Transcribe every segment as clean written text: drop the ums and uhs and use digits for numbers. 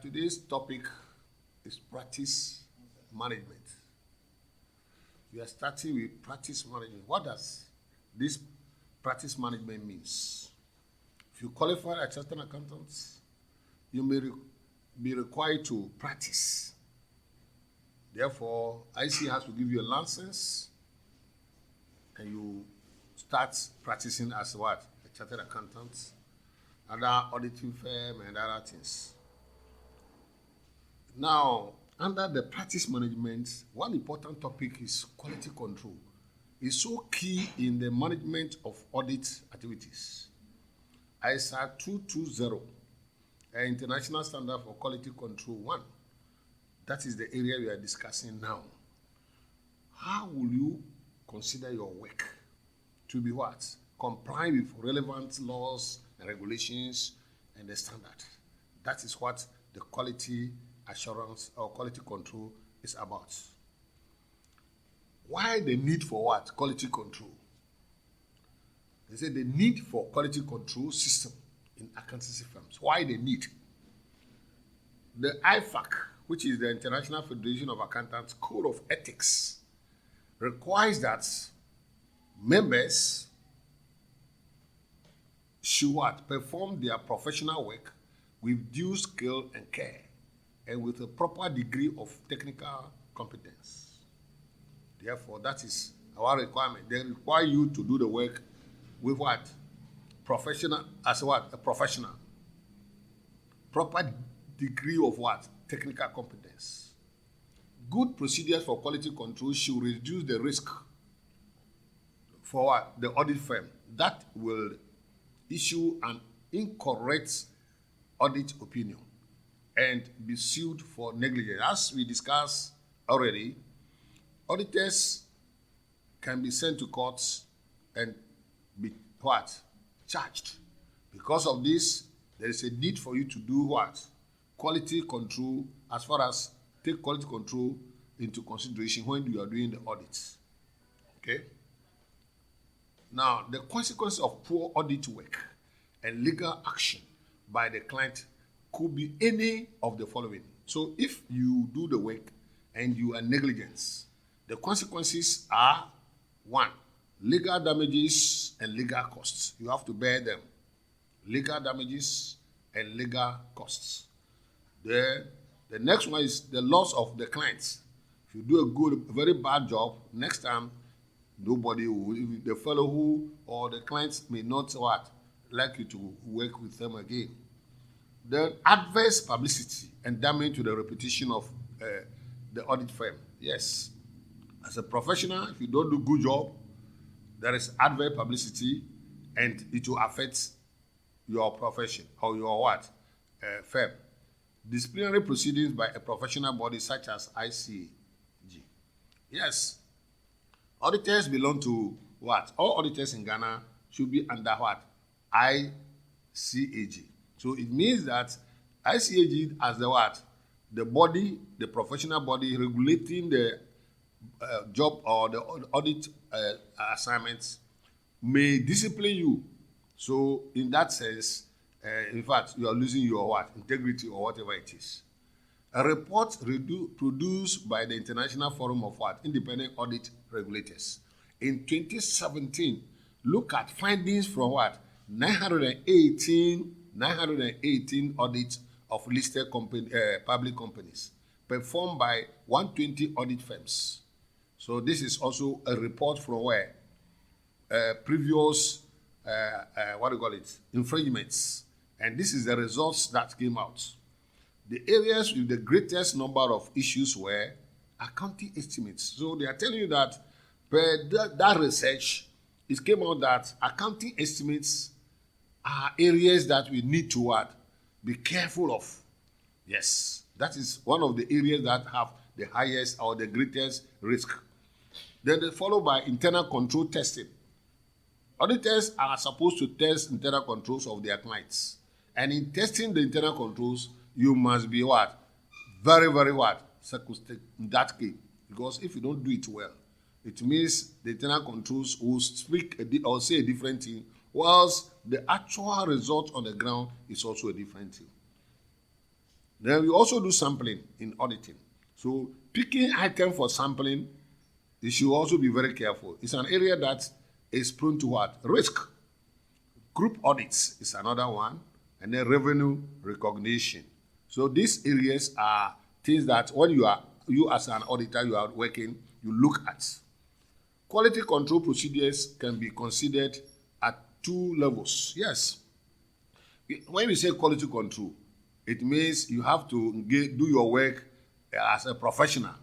Today's topic is practice management. We are starting with practice management. What does this practice management means? If you qualify as chartered accountants, you may be required to practice. Therefore, IC has to give you a license, and you start practicing as what? A chartered accountant, other auditing firm, and other things. Now, under the practice management, one important topic is quality control. It's so key in the management of audit activities. ISA 220, an international standard for quality control 1. That is the area we are discussing now. How will you consider your work to be what? Comply with relevant laws and regulations and the standard. That is what the quality assurance or quality control is about. Why the need for what? Quality control. They say the need for quality control system in accountancy firms. Why the need? The IFAC, which is the International Federation of Accountants Code of Ethics, requires that members should what? Perform their professional work with due skill and care and with a proper degree of technical competence. Therefore, that is our requirement. They require you to do the work with what? Professional, as what? A professional. Proper degree of what? Technical competence. Good procedures for quality control should reduce the risk for what? The audit firm that will issue an incorrect audit opinion and be sued for negligence. As we discussed already, auditors can be sent to courts and be what? Charged. Because of this, there is a need for you to do what? Quality control, as far as take quality control into consideration when you are doing the audits. Okay? Now, the consequence of poor audit work and legal action by the client could be any of the following. So if you do the work and you are negligent, the consequences are 1, legal damages and legal costs. You have to bear them. Legal damages and legal costs. The next one is the loss of the clients. If you do a very bad job, next time nobody will, the fellow who or the clients may not what like you to work with them again. The adverse publicity and damage to the reputation of the audit firm. Yes, as a professional, if you don't do a good job, there is adverse publicity, and it will affect your profession or your what firm. Disciplinary proceedings by a professional body such as ICAG. Yes, auditors belong to what? All auditors in Ghana should be under what? ICAG. So it means that ICAG as the what? The body, the professional body regulating the job or the audit assignments may discipline you. So in that sense, in fact, you are losing your what? Integrity or whatever it is. A report produced by the International Forum of what? Independent Audit Regulators in 2017 look at findings from what? 918 audits of listed public companies performed by 120 audit firms. So this is also a report from where? Previous, infringements. And this is the results that came out. The areas with the greatest number of issues were accounting estimates. So they are telling you that per that research, it came out that accounting estimates are areas that we need to what? Be careful of. Yes, that is one of the areas that have the highest or the greatest risk. Then they follow by internal control testing. Auditors are supposed to test internal controls of their clients. And in testing the internal controls, you must be what? Very, very what? Circumspect in that case. Because if you don't do it well, it means the internal controls will speak or say a different thing, whilst the actual result on the ground is also a different thing. Then we also do sampling in auditing. So picking item for sampling, you should also be very careful. It's an area that is prone to what? Risk. Group audits is another one, and then revenue recognition. So these areas are things that when you as an auditor, you are working, you look at. Quality control procedures can be considered at 2 levels. Yes. When we say quality control, it means you have to do your work as a professional.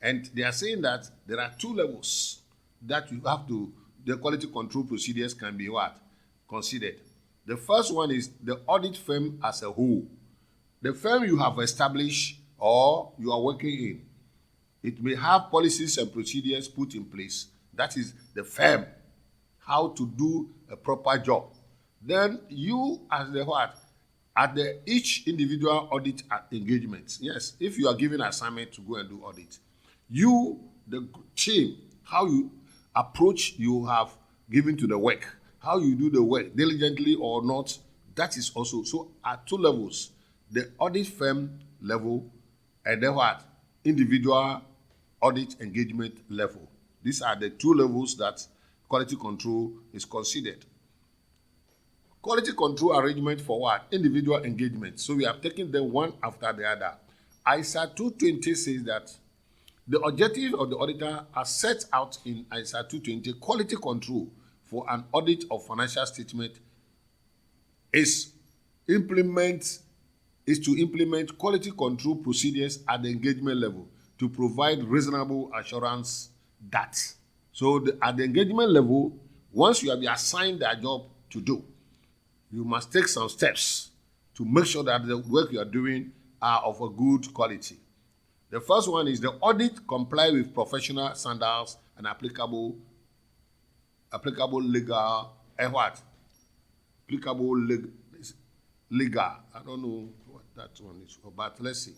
And they are saying that there are 2 levels that you have to, the quality control procedures can be what? Considered. The first one is the audit firm as a whole. The firm you have established or you are working in, it may have policies and procedures put in place. That is the firm, how to do a proper job. Then you as the what? At the each individual audit engagement. Yes, if you are given an assignment to go and do audit, you, the team, how you approach you have given to the work, how you do the work diligently or not, that is also. So at 2 levels, the audit firm level and then what? Individual audit engagement level. These are the 2 levels that quality control is considered. Quality control arrangement for what? Individual engagement. So we have taken them one after the other. ISA 220 says that the objective of the auditor as set out in ISA 220 quality control for an audit of financial statement is to implement quality control procedures at the engagement level to provide reasonable assurance that. So at the engagement level, once you have been assigned a job to do, you must take some steps to make sure that the work you are doing are of a good quality. The first one is the audit comply with professional standards and applicable legal and what? Applicable legal. I don't know what that one is, but let's see.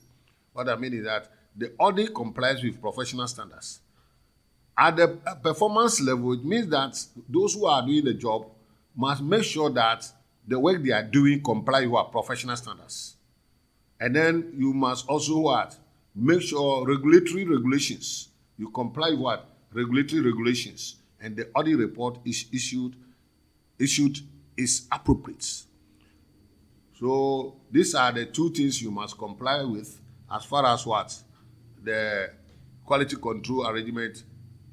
What I mean is that the audit complies with professional standards. At the performance level, it means that those who are doing the job must make sure that the work they are doing comply with our professional standards. And then you must also what? Make sure regulatory regulations. You comply with what? Regulatory regulations. And the audit report is issued is appropriate. So these are the 2 things you must comply with as far as what? The quality control arrangement,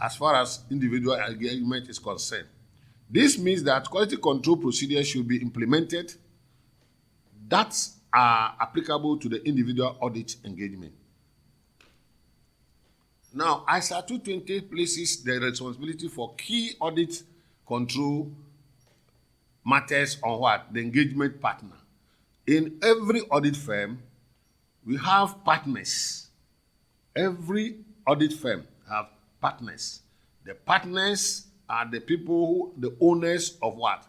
as far as individual engagement is concerned. This means that quality control procedures should be implemented that are applicable to the individual audit engagement. Now, ISA 220 places the responsibility for key audit control matters on what? The engagement partner. In every audit firm, we have partners. Every audit firm have partners. The partners are the people the owners of what?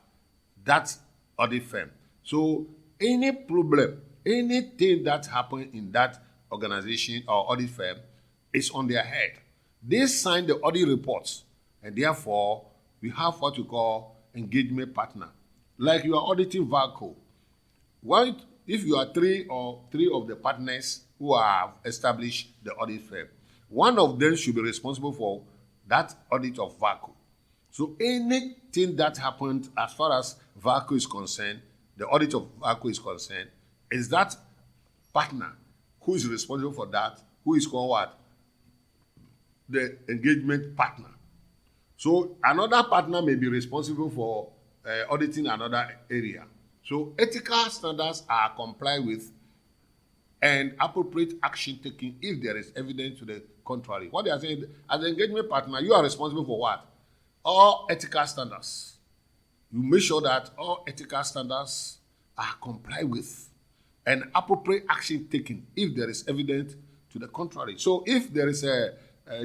That audit firm. So any problem, anything that happens in that organization or audit firm is on their head. They sign the audit reports, and therefore we have what we call engagement partner. Like you are auditing VALCO. If you are three of the partners who have established the audit firm, one of them should be responsible for that audit of VALCO. So anything that happened as far as VALCO is concerned, the audit of VALCO is concerned, is that partner who is responsible for that, who is called what? The engagement partner. So another partner may be responsible for auditing another area. So ethical standards are complied with and appropriate action taken if there is evidence to the contrary. What they are saying, as an engagement partner, you are responsible for what? All ethical standards. You make sure that all ethical standards are complied with and appropriate action taken if there is evidence to the contrary. So if there is a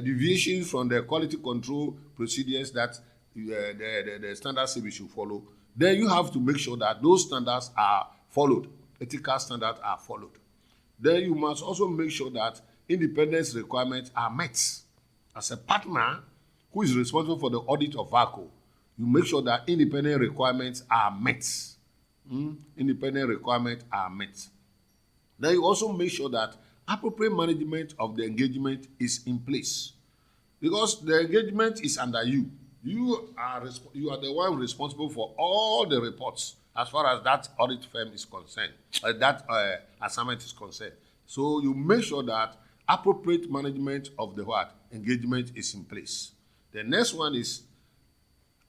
deviation from the quality control procedures that the standards say we should follow, then you have to make sure that those standards are followed. Ethical standards are followed. Then you must also make sure that independence requirements are met. As a partner who is responsible for the audit of VALCO, you make sure that independent requirements are met. Independent requirements are met. Then you also make sure that appropriate management of the engagement is in place. Because the engagement is under you. You are the one responsible for all the reports as far as that audit firm is concerned, that assignment is concerned. So you make sure that appropriate management of the what? Engagement is in place. The next one is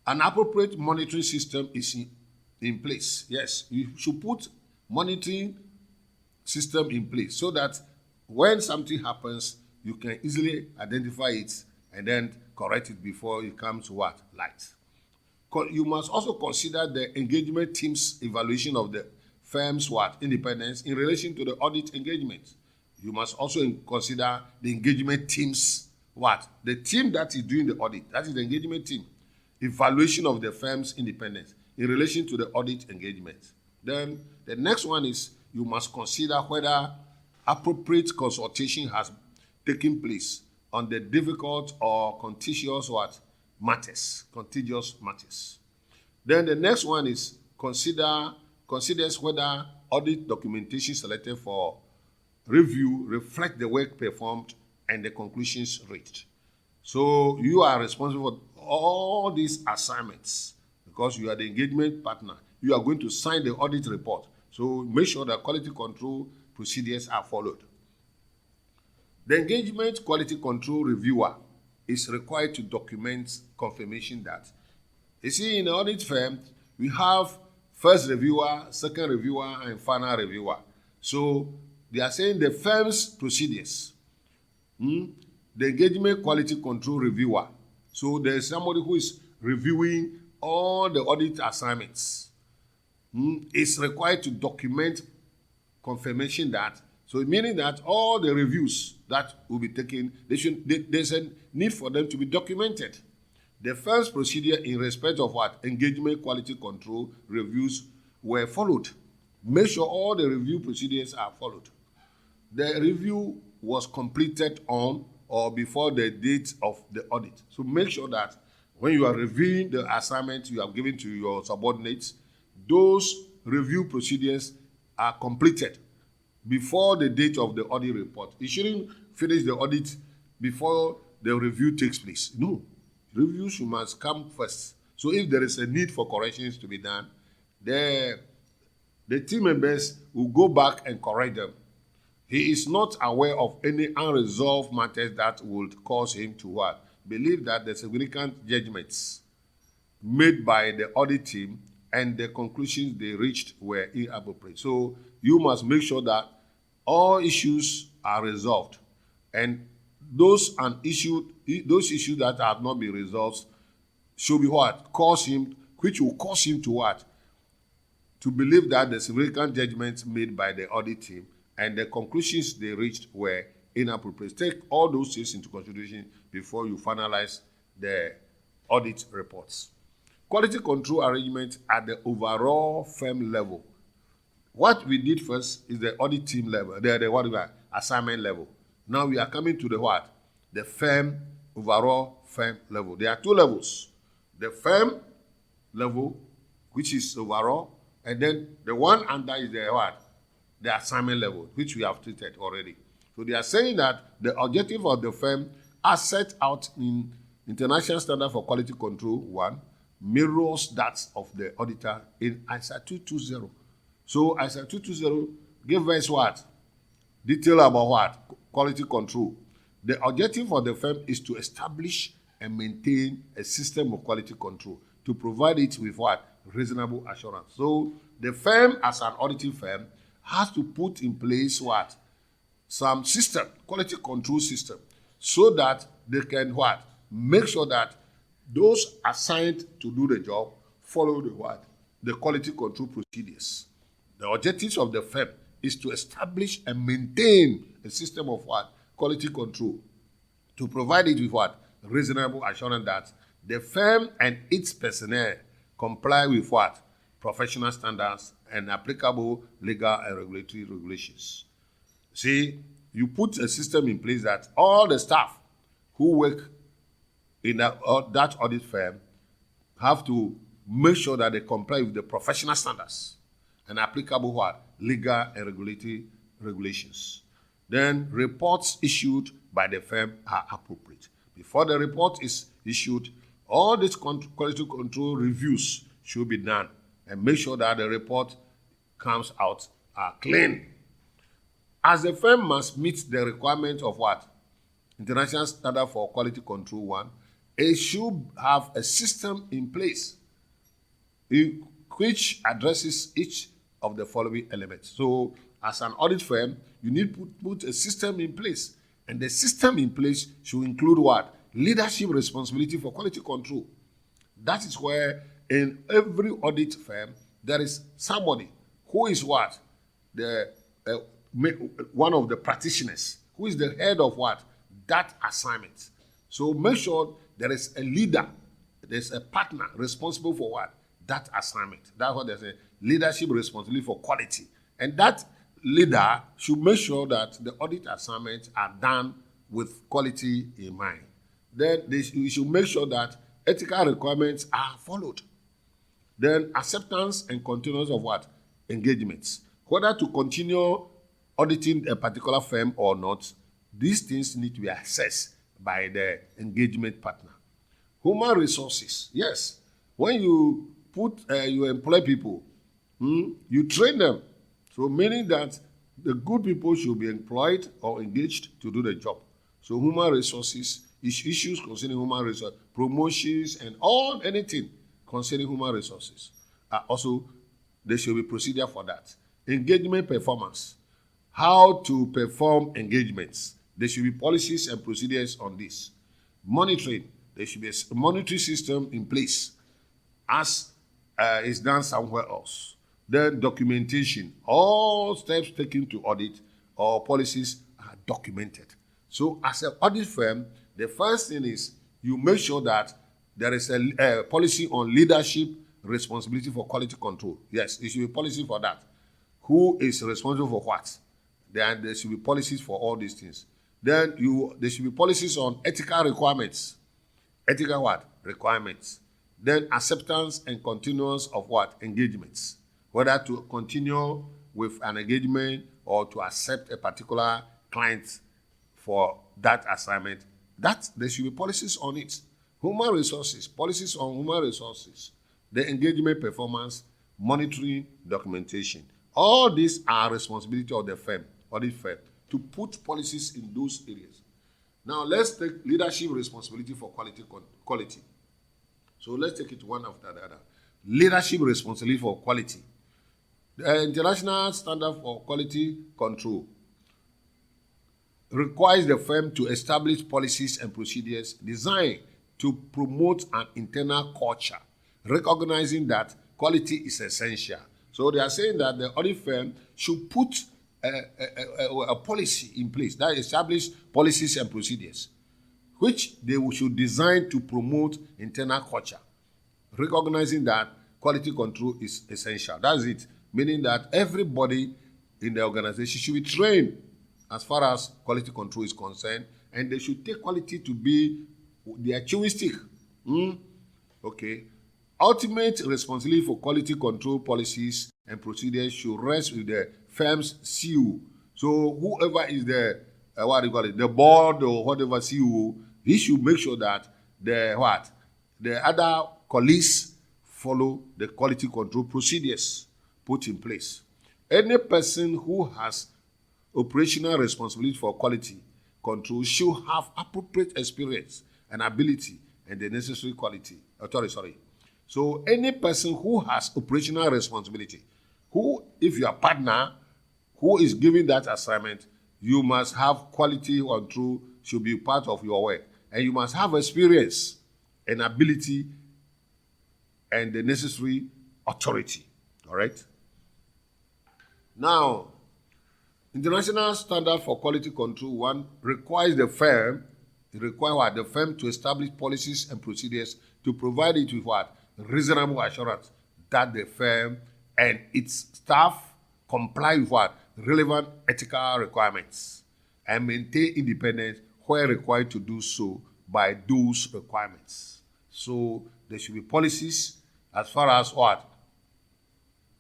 an appropriate monitoring system is in place. Yes, you should put monitoring system in place so that when something happens, you can easily identify it and then correct it before it comes to what? Light. You must also consider the engagement team's evaluation of the firm's what? Independence in relation to the audit engagement. You must also consider the engagement team's what? The team that is doing the audit. That is the engagement team. Evaluation of the firm's independence in relation to the audit engagement. Then the next one is you must consider whether appropriate consultation has taken place on the difficult or contentious what? Contiguous matters. Then the next one is considers whether audit documentation selected for review reflect the work performed and the conclusions reached. So you are responsible for all these assignments because you are the engagement partner. You are going to sign the audit report. So make sure that quality control procedures are followed. The engagement quality control reviewer is required to document confirmation that. You see, in the audit firm, we have first reviewer, second reviewer, and final reviewer. So they are saying the firm's procedures. The engagement quality control reviewer. So there is somebody who is reviewing all the audit assignments. Is required to document confirmation that. So meaning that all the reviews that will be taken, there's a need for them to be documented. The first procedure in respect of what? Engagement quality control reviews were followed. Make sure all the review procedures are followed. The review was completed on or before the date of the audit. So make sure that when you are reviewing the assignment you have given to your subordinates, those review procedures are completed before the date of the audit report. You shouldn't finish the audit before the review takes place. No, reviews must come first. So if there is a need for corrections to be done, the team members will go back and correct them. He is not aware of any unresolved matters that would cause him to what? Believe that the significant judgments made by the audit team and the conclusions they reached were inappropriate. So you must make sure that all issues are resolved. And those issues that have not been resolved should be what? Which will cause him to what? To believe that the significant judgments made by the audit team and the conclusions they reached were inappropriate. Take all those things into consideration before you finalize the audit reports. Quality control arrangement at the overall firm level. What we did first is the audit team level, the assignment level. Now we are coming to the what? The overall firm level. There are two levels. The firm level, which is overall, and then the one under is the what? The assignment level, which we have treated already. So they are saying that the objective of the firm as set out in International Standard for Quality Control 1 mirrors that of the auditor in ISA 220. So ISA 220 gives us what? Detail about what? Quality control. The objective of the firm is to establish and maintain a system of quality control to provide it with what? Reasonable assurance. So the firm as an auditing firm has to put in place what? Some system, quality control system, so that they can what? Make sure that those assigned to do the job follow the what? The quality control procedures. The objectives of the firm is to establish and maintain a system of what? Quality control. To provide it with what? Reasonable assurance that the firm and its personnel comply with what? Professional standards and applicable legal and regulatory regulations. See, you put a system in place that all the staff who work in that audit firm have to make sure that they comply with the professional standards and applicable what? Legal and regulatory regulations. Then reports issued by the firm are appropriate. Before the report is issued, all these quality control reviews should be done and make sure that the report comes out clean. As the firm must meet the requirement of what? International Standard for Quality Control 1, it should have a system in place which addresses each of the following elements. So, as an audit firm, you need to put a system in place. And the system in place should include what? Leadership responsibility for quality control. That is where in every audit firm, there is somebody who is what? One of the practitioners, who is the head of what? That assignment. So make sure there is a leader, there's a partner responsible for what? That assignment. That's what there's a leadership responsibility for quality. And that leader should make sure that the audit assignments are done with quality in mind. Then you should make sure that ethical requirements are followed. Then acceptance and continuance of what? Engagements. Whether to continue auditing a particular firm or not, these things need to be assessed by the engagement partner. Human resources. Yes. When you you employ people, you train them. So meaning that the good people should be employed or engaged to do the job. So human resources, issues concerning human resources, promotions and anything concerning human resources. Also, there should be procedure for that. Engagement performance. How to perform engagements. There should be policies and procedures on this. Monitoring. There should be a monitoring system in place as is done somewhere else. Then documentation. All steps taken to audit or policies are documented. So as an audit firm, the first thing is you make sure that there is a policy on leadership responsibility for quality control. Yes, there should be a policy for that. Who is responsible for what? Then there should be policies for all these things. Then there should be policies on ethical requirements. Ethical what? Requirements. Then acceptance and continuance of what? Engagements. Whether to continue with an engagement or to accept a particular client for that assignment. There should be policies on it. Human resources, policies on human resources. The engagement performance, monitoring, documentation. All these are responsibility of the firm, audit firm, to put policies in those areas. Now let's take leadership responsibility for quality. So let's take it one after the other. Leadership responsibility for quality. The International Standard for Quality Control requires the firm to establish policies and procedures designed to promote an internal culture, recognizing that quality is essential. So they are saying that the audit firm should put a policy in place that establish policies and procedures, which they should design to promote internal culture, recognizing that quality control is essential. That's it, meaning that everybody in the organization should be trained as far as quality control is concerned, and they should take quality to be their chewing stick. Okay. Ultimate responsibility for quality control policies and procedures should rest with the firm's CEO. So whoever is the the board or whatever CEO, he should make sure that the other colleagues follow the quality control procedures put in place. Any person who has operational responsibility for quality control should have appropriate experience and ability and the necessary quality. So any person who has operational responsibility, if you are a partner, who is giving that assignment, you must have quality control should be part of your work. And you must have experience and ability and the necessary authority. All right? Now, International Standard for Quality Control 1 requires the firm to establish policies and procedures to provide it with what? Reasonable assurance that the firm and its staff comply with what? Relevant ethical requirements and maintain independence where required to do so by those requirements. So there should be policies as far as what?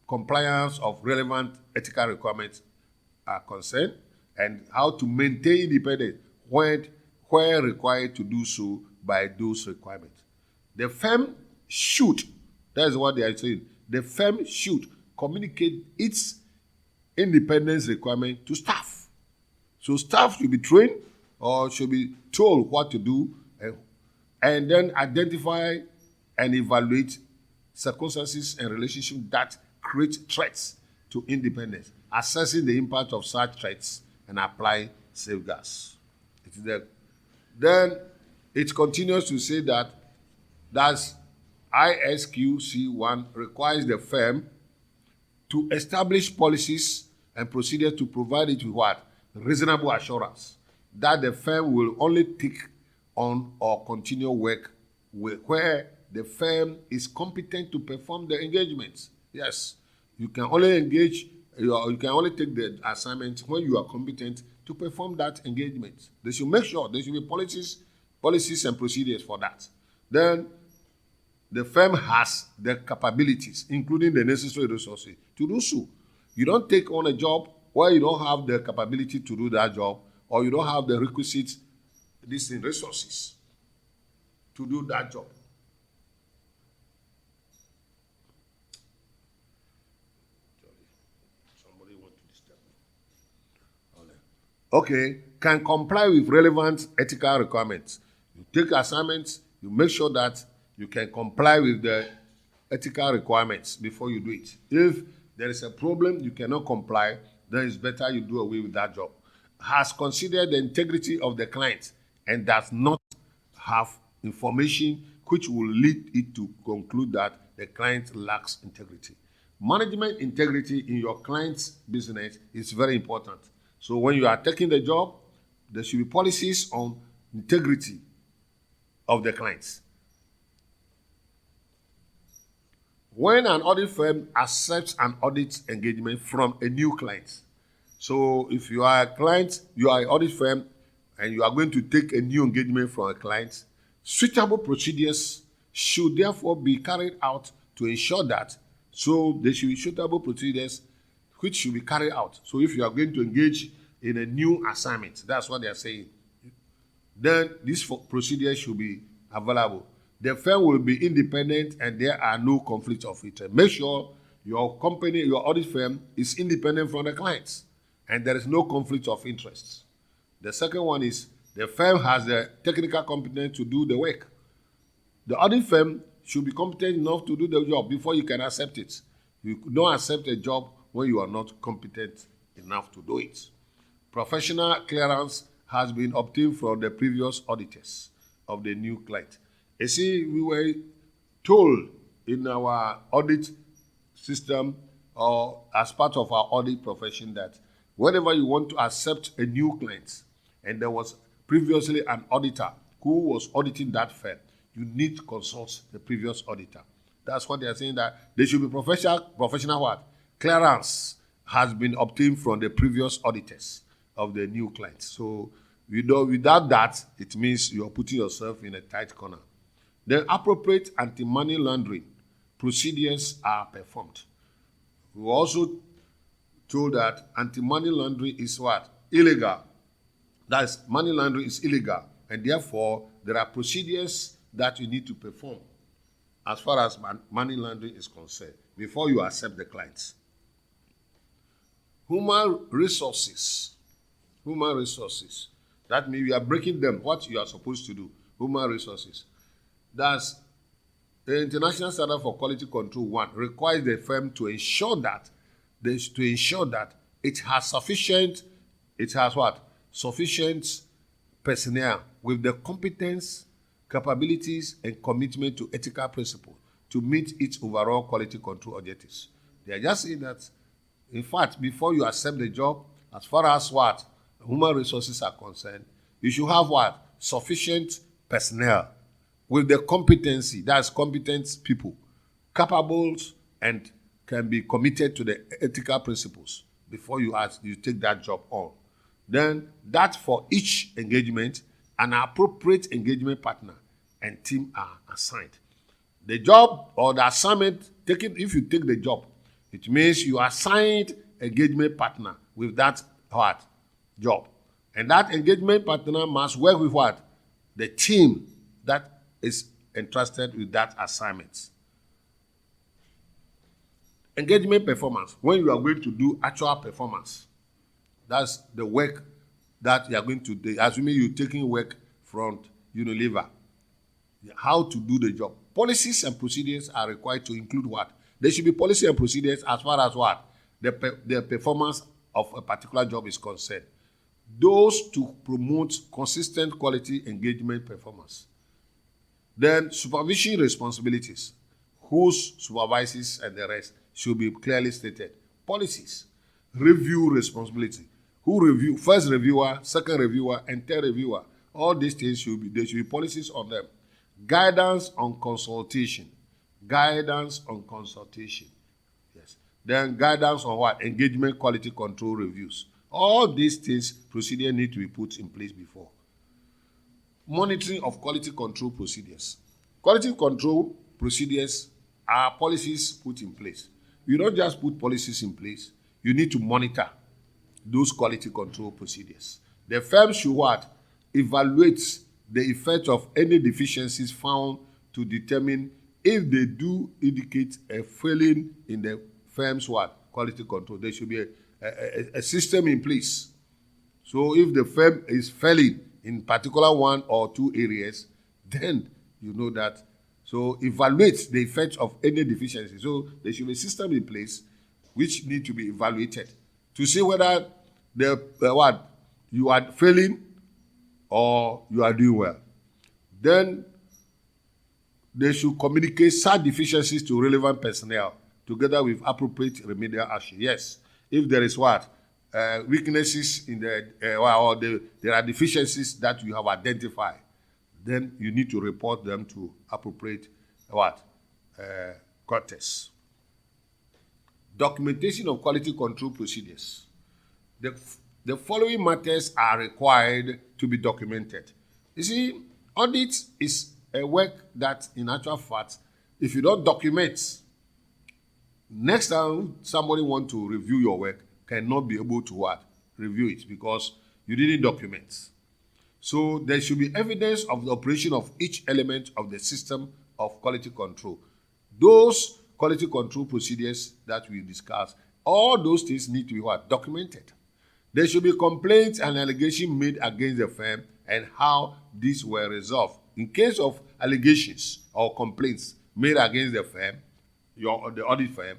Compliance of relevant ethical requirements are concerned, and how to maintain independence where required to do so by those requirements. The firm should, that is what they are saying, the firm should communicate its independence requirement to staff. So staff should be trained or should be told what to do, and then identify and evaluate circumstances and relationships that create threats to independence, assessing the impact of such threats and apply safeguards. Then it continues to say that ISQC1 requires the firm to establish policies and procedures to provide it with what? Reasonable assurance that the firm will only take on or continue work where the firm is competent to perform the engagements. Yes, you can only engage, you can only take the assignment when you are competent to perform that engagement. They should make sure there should be policies and procedures for that. Then the firm has the capabilities, including the necessary resources, to do so. You don't take on a job where you don't have the capability to do that job, or you don't have the requisite resources to do that job. Somebody want to disturb me. Okay, can comply with relevant ethical requirements. You take assignments, you make sure that you can comply with the ethical requirements before you do it. If there is a problem, you cannot comply, then it's better you do away with that job. Has considered the integrity of the client and does not have information which will lead it to conclude that the client lacks integrity. Management integrity in your client's business is very important. So when you are taking the job, there should be policies on integrity of the clients. When an audit firm accepts an audit engagement from a new client, so if you are a client, you are an audit firm, and you are going to take a new engagement from a client, suitable procedures should therefore be carried out to ensure that. So there should be suitable procedures which should be carried out. So if you are going to engage in a new assignment, that's what they are saying, then these procedures should be available. The firm will be independent and there are no conflicts of interest. Make sure your company, your audit firm is independent from the clients and there is no conflict of interest. The second one is the firm has the technical competence to do the work. The audit firm should be competent enough to do the job before you can accept it. You don't accept a job when you are not competent enough to do it. Professional clearance has been obtained from the previous auditors of the new client. You see, we were told in our audit system or as part of our audit profession that whenever you want to accept a new client and there was previously an auditor who was auditing that firm, you need to consult the previous auditor. That's what they are saying, that there should be professional what? Clearance has been obtained from the previous auditors of the new client. So without that, it means you are putting yourself in a tight corner. The appropriate anti-money laundering procedures are performed. We were also told that anti-money laundering is what? Illegal. That is, money laundering is illegal, and therefore there are procedures that you need to perform as far as money laundering is concerned before you accept the clients. Human resources. Human resources. That means you are breaking them, what you are supposed to do. Human resources. That's the International Standard for Quality Control 1 requires the firm to ensure that it has sufficient personnel with the competence, capabilities, and commitment to ethical principles to meet its overall quality control objectives. They are just saying that, in fact, before you accept the job, as far as what human resources are concerned, you should have what? Sufficient personnel with the competency, that's competent people, capable and can be committed to the ethical principles before you take that job on. Then that for each engagement, an appropriate engagement partner and team are assigned. The job or the assignment taken, if you take the job, it means you assigned engagement partner with that what? Job. And that engagement partner must work with what? The team that is entrusted with that assignment. Engagement performance. When you are going to do actual performance, that's the work that you are going to do. Assuming you're taking work from Unilever, how to do the job. Policies and procedures are required to include what? There should be policy and procedures as far as what? The performance of a particular job is concerned. Those to promote consistent quality engagement performance. Then supervision responsibilities. Who supervises and the rest should be clearly stated. Policies. Review responsibility. Who review? First reviewer, second reviewer, and third reviewer. All these things there should be policies on them. Guidance on consultation. Guidance on consultation. Yes. Then guidance on what? Engagement quality control reviews. All these things, procedure need to be put in place before. Monitoring of quality control procedures. Quality control procedures are policies put in place. You don't just put policies in place. You need to monitor those quality control procedures. The firm should what? Evaluate the effect of any deficiencies found to determine if they do indicate a failing in the firm's what? Quality control. There should be a system in place. So if the firm is failing in particular one or two areas, then you know that. So evaluate the effect of any deficiency. So there should be a system in place which need to be evaluated to see whether you are failing or you are doing well. Then they should communicate such deficiencies to relevant personnel together with appropriate remedial action. Yes, if there is weaknesses in there are deficiencies that you have identified, then you need to report them to appropriate courts. Documentation of quality control procedures. The following matters are required to be documented. You see, audit is a work that, in actual fact, if you don't document, next time somebody wants to review your work, cannot be able to review it because you didn't document. So there should be evidence of the operation of each element of the system of quality control. Those quality control procedures that we discussed, all those things need to be documented. There should be complaints and allegations made against the firm and how these were resolved. In case of allegations or complaints made against the firm, the audit firm,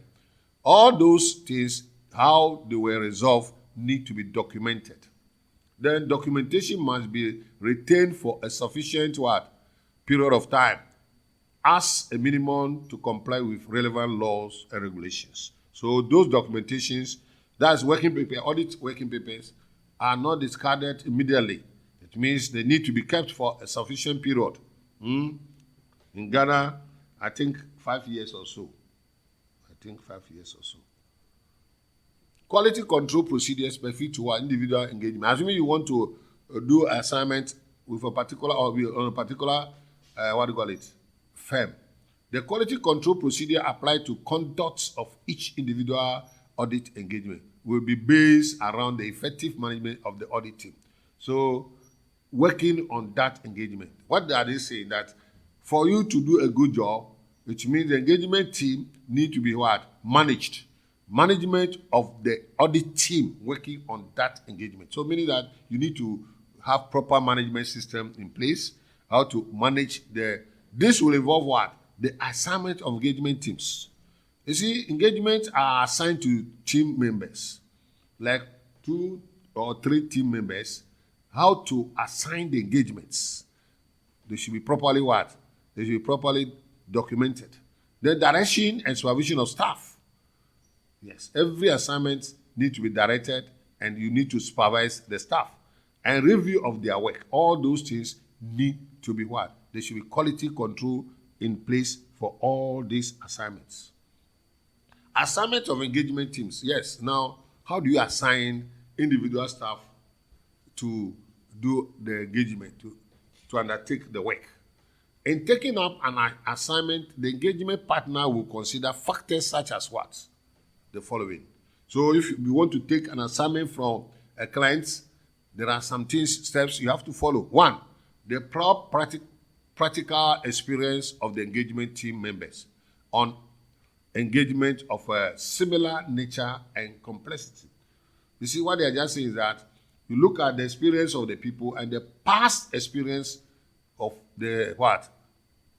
all those things, how they were resolved, need to be documented. Then documentation must be retained for a sufficient period of time as a minimum to comply with relevant laws and regulations. So those documentations, that's working paper, audit working papers, are not discarded immediately. It means they need to be kept for a sufficient period. In Ghana, I think 5 years or so. Quality control procedures specific to our individual engagement. Assuming you want to do assignment with a particular firm. The quality control procedure applied to conduct of each individual audit engagement will be based around the effective management of the audit team. So, working on that engagement. What are they saying? That for you to do a good job, which means the engagement team need to be managed. Management of the audit team working on that engagement. So meaning that you need to have proper management system in place, how to manage this will involve the assignment of engagement teams. You see, engagements are assigned to team members, like 2 or 3 team members. How to assign the engagements? They should be properly They should be properly documented. The direction and supervision of staff. Yes, every assignment needs to be directed and you need to supervise the staff. And review of their work. All those things need to be There should be quality control in place for all these assignments. Assignment of engagement teams. Yes, now, how do you assign individual staff to do the engagement, to undertake the work? In taking up an assignment, the engagement partner will consider factors such as the following. So if you want to take an assignment from a client, there are some steps you have to follow. One, the practical experience of the engagement team members on engagement of a similar nature and complexity. You see, what they are just saying is that you look at the experience of the people and the past experience of the what?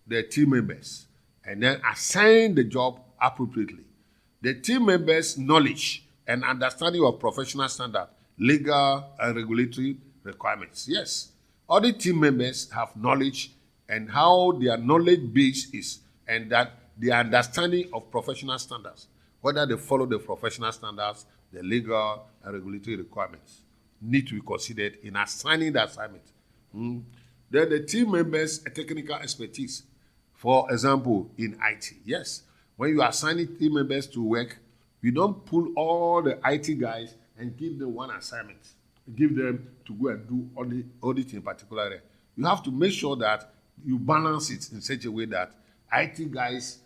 The team members, and then assign the job appropriately. The team members' knowledge and understanding of professional standard, legal and regulatory requirements. Yes, all the team members have knowledge and how their knowledge base is, and that their understanding of professional standards, whether they follow the professional standards, the legal and regulatory requirements, need to be considered in assigning the assignment. Then the team members' technical expertise, for example, in IT. Yes, when you are assigning team members to work, you don't pull all the IT guys and give them one assignment. Give them to go and do audit in particular. You have to make sure that you balance it in such a way that IT guys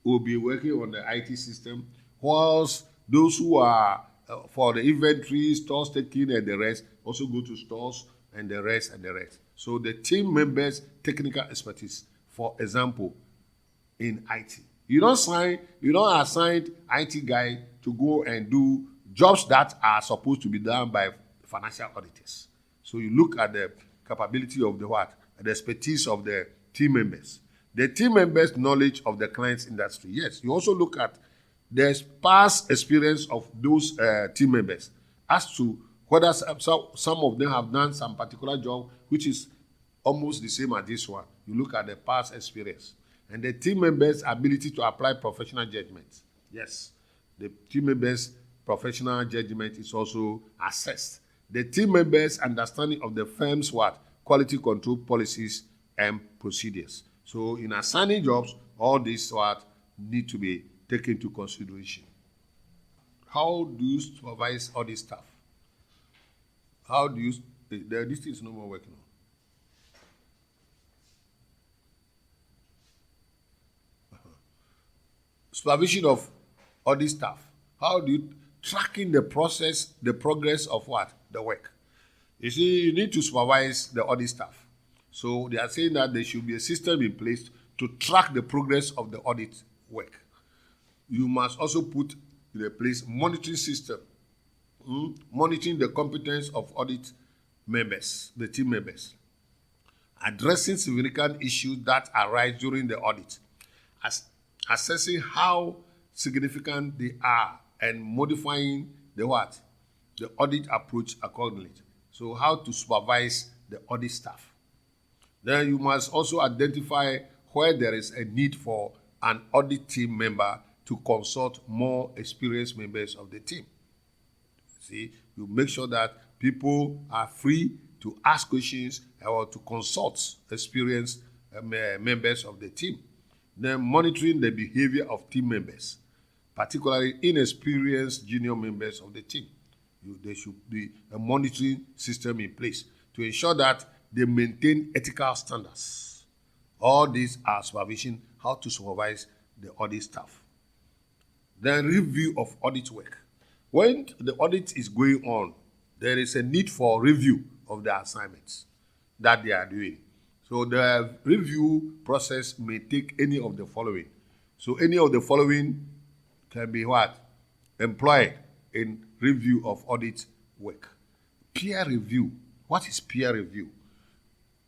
will be working on the IT system, whilst those who are for the inventory, stores taking, and the rest also go to stores and the rest and the rest. So the team members' technical expertise, for example, in IT. You don't assign IT guy to go and do jobs that are supposed to be done by financial auditors. So you look at the capability of the what? The expertise of the team members. The team members' knowledge of the client's industry. Yes, you also look at the past experience of those team members as to whether some of them have done some particular job which is almost the same as this one. You look at the past experience. And the team members' ability to apply professional judgment. Yes, the team members' professional judgment is also assessed. The team members' understanding of the firm's what? Quality control policies and procedures. So in assigning jobs, all these what need to be taken into consideration. How do you supervise all this stuff? How do you, this thing is no more working on. Supervision of all this stuff. How do you tracking the process, the progress of what? The work. You see, you need to supervise the audit staff. So they are saying that there should be a system in place to track the progress of the audit work. You must also put in place monitoring system, monitoring the competence of audit members, the team members, addressing significant issues that arise during the audit, assessing how significant they are, and modifying the what? The audit approach accordingly. So how to supervise the audit staff. Then you must also identify where there is a need for an audit team member to consult more experienced members of the team. See, you make sure that people are free to ask questions or to consult experienced members of the team. Then monitoring the behavior of team members, particularly inexperienced junior members of the team. There should be a monitoring system in place to ensure that they maintain ethical standards. All these are supervision, how to supervise the audit staff. Then review of audit work. When the audit is going on, there is a need for review of the assignments that they are doing. So the review process may take any of the following. So any of the following can be what? Employed in review of audit work. Peer review. What is peer review?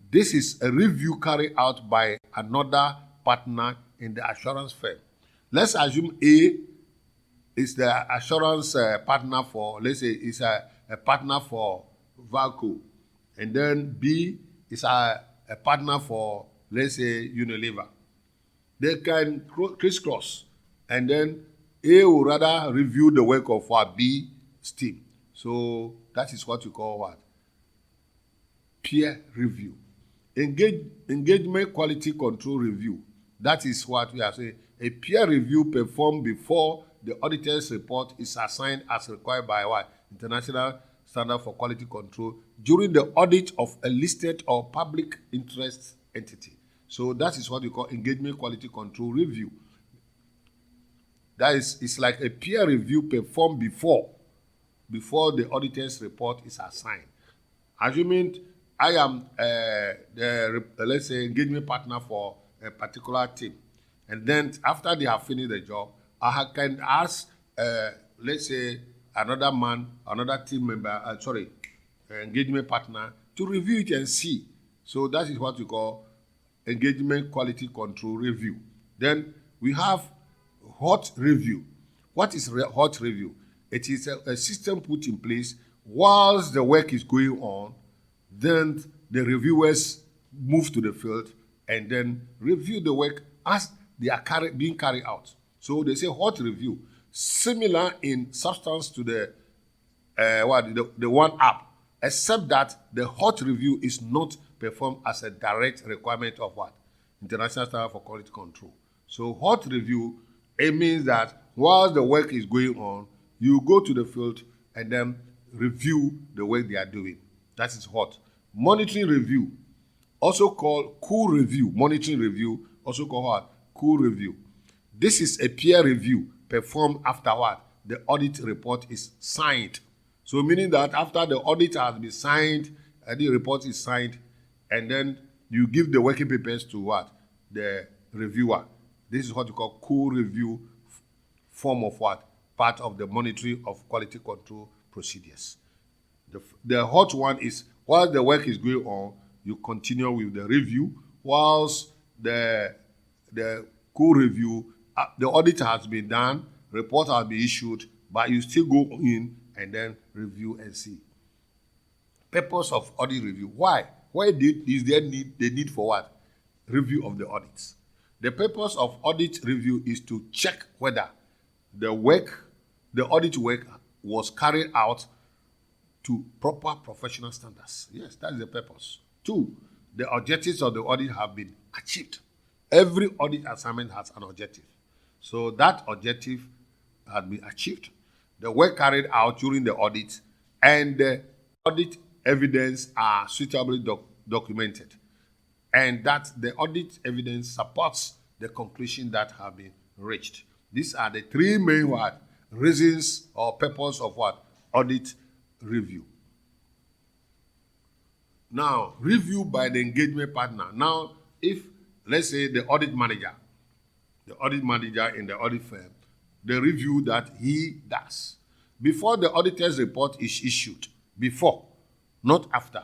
This is a review carried out by another partner in the assurance firm. Let's assume A is the assurance partner for, let's say, is a partner for Valco. And then B is a partner for, let's say, Unilever. They can crisscross. And then A will rather review the work of what B's team. So that is what you call what? Peer review. Engagement quality control review. That is what we are saying. A peer review performed before the auditor's report is assigned as required by what? International Standard for Quality Control during the audit of a listed or public interest entity. So that is what we call engagement quality control review. That is, it's like a peer review performed before before the auditor's report is assigned. Assuming I am let's say, engagement partner for a particular team, and then after they have finished the job, I can ask, let's say, another team member, engagement partner, to review it and see. So that is what we call engagement quality control review. Then we have hot review. What is hot review? It is a system put in place whilst the work is going on. Then the reviewers move to the field and then review the work as they are being carried out. So they say hot review, similar in substance to the one up, except that the hot review is not performed as a direct requirement of what? International Standard for Quality Control. So hot review, it means that while the work is going on, you go to the field and then review the work they are doing. That is hot. Monitoring review, also called cool review. Monitoring review, also called what? Cool review. This is a peer review performed after what? The audit report is signed. So meaning that after the audit has been signed, the report is signed, and then you give the working papers to what? The reviewer. This is what you call cool review form of what? Part of the monitoring of quality control procedures. The hot one is while the work is going on, you continue with the review, whilst the cool review, the audit has been done, report has been issued, but you still go in and then review and see. Purpose of audit review. Why? Why is there the need for what? Review of the audits. The purpose of audit review is to check whether the audit work was carried out to proper professional standards. Yes, that is the purpose. 2, the objectives of the audit have been achieved. Every audit assignment has an objective. So that objective has been achieved. The work carried out during the audit and the audit evidence are suitably documented. And that the audit evidence supports the conclusion that have been reached. These are the 3 main reasons or purpose of what? Audit review. Now, review by the engagement partner. Now, if, let's say, the audit manager in the audit firm, the review that he does, before the auditor's report is issued, before, not after,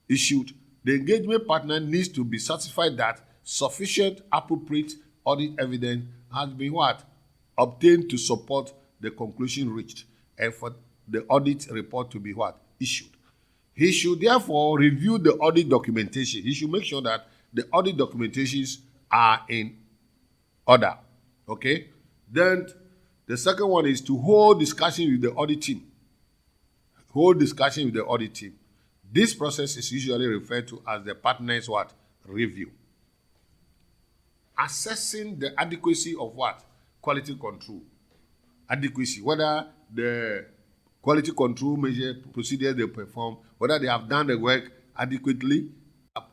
issued, the engagement partner needs to be satisfied that sufficient appropriate audit evidence has been what? Obtained to support the conclusion reached, and for the audit report to be what? Issued. He should therefore review the audit documentation. He should make sure that the audit documentations are in order. Okay? Then the second one is to hold discussion with the audit team. Hold discussion with the audit team. This process is usually referred to as the partner's what? Review. Assessing the adequacy of what? Quality control. Adequacy, whether the quality control measure procedures they perform, whether they have done the work adequately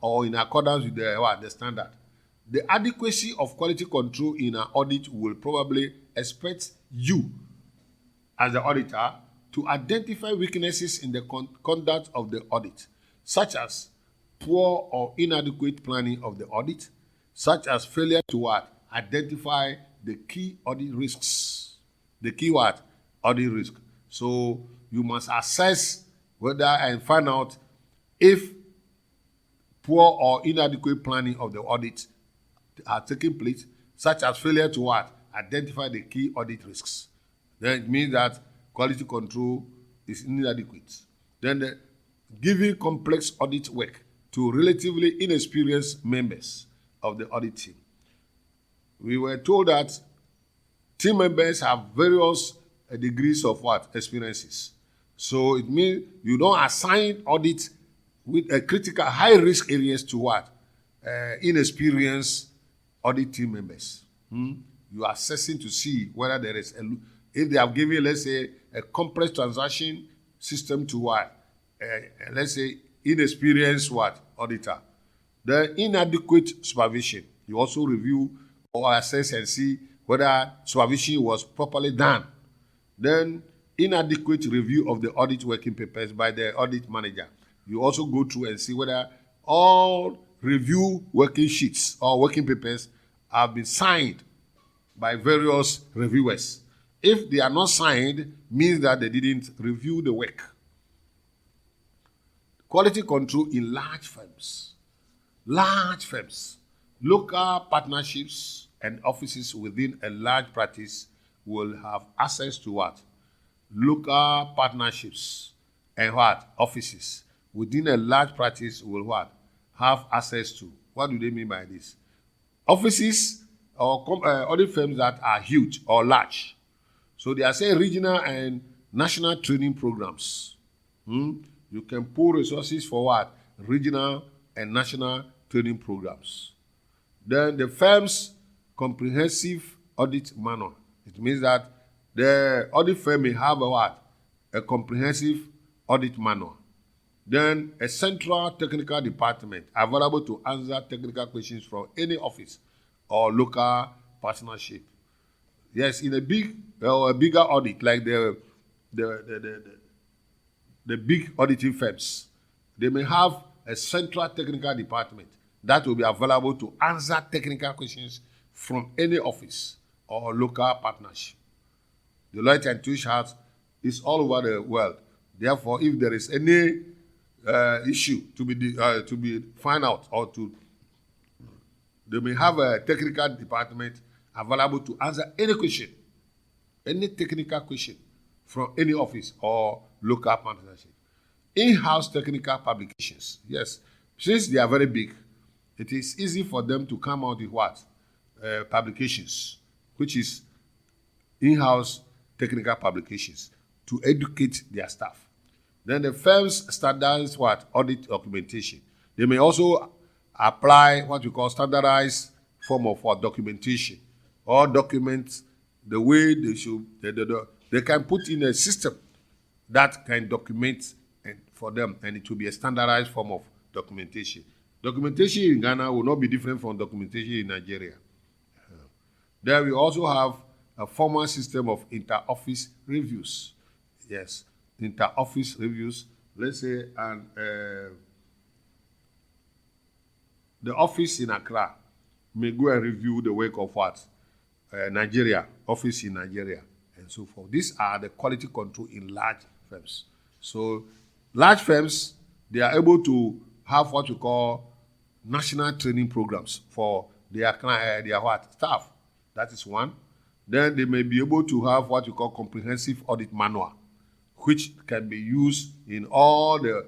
or in accordance with the standard. The adequacy of quality control in an audit will probably expect you, as the auditor, to identify weaknesses in the conduct of the audit, such as poor or inadequate planning of the audit, such as failure to what? Identify the key audit risks. The key what? Audit risk. So you must assess whether and find out if poor or inadequate planning of the audit are taking place, such as failure to what? Identify the key audit risks. Then it means that quality control is inadequate. Then giving complex audit work to relatively inexperienced members of the audit team. We were told that team members have various degrees of what? Experiences. So it means you don't assign audit with a critical high-risk areas to what? Inexperienced audit team members. You are assessing to see whether there is if they have given, let's say, a complex transaction system to what? Let's say, inexperienced what? Auditor. The inadequate supervision. You also review or assess and see whether supervision was properly done. Then inadequate review of the audit working papers by the audit manager. You also go through and see whether all review working sheets or working papers have been signed by various reviewers. If they are not signed, means that they didn't review the work. Quality control in large firms. Large firms, local partnerships and offices within a large practice will have access to what? Local partnerships and what? Offices within a large practice will what? Have access to. What do they mean by this? Offices or audit firms that are huge or large. So they are saying regional and national training programs. You can pull resources for what? Regional and national training programs. Then the firm's comprehensive audit manual. It means that the audit firm may have a what? A comprehensive audit manual. Then a central technical department available to answer technical questions from any office or local partnership. Yes, in a bigger audit like the big auditing firms, they may have a central technical department that will be available to answer technical questions from any office or local partnership. Deloitte and Touche is all over the world. Therefore, if there is any issue to be found out they may have a technical department available to answer any question, any technical question from any office or local partnership. In-house technical publications. Yes, since they are very big, it is easy for them to come out with what? Publications, which is in-house technical publications to educate their staff. Then the firms standardize what? Audit documentation. They may also apply what we call standardized form of what? Documentation or documents the way they should. They can put in a system that can document for them, and it will be a standardized form of documentation. Documentation in Ghana will not be different from documentation in Nigeria. There we also have a formal system of inter-office reviews. Yes, inter-office reviews. Let's say the office in Accra may go and review the work of what? Nigeria, office in Nigeria, and so forth. These are the quality control in large firms. So large firms, they are able to have what we call national training programs for their what? Staff. That is one. Then they may be able to have what we call comprehensive audit manual, which can be used in all the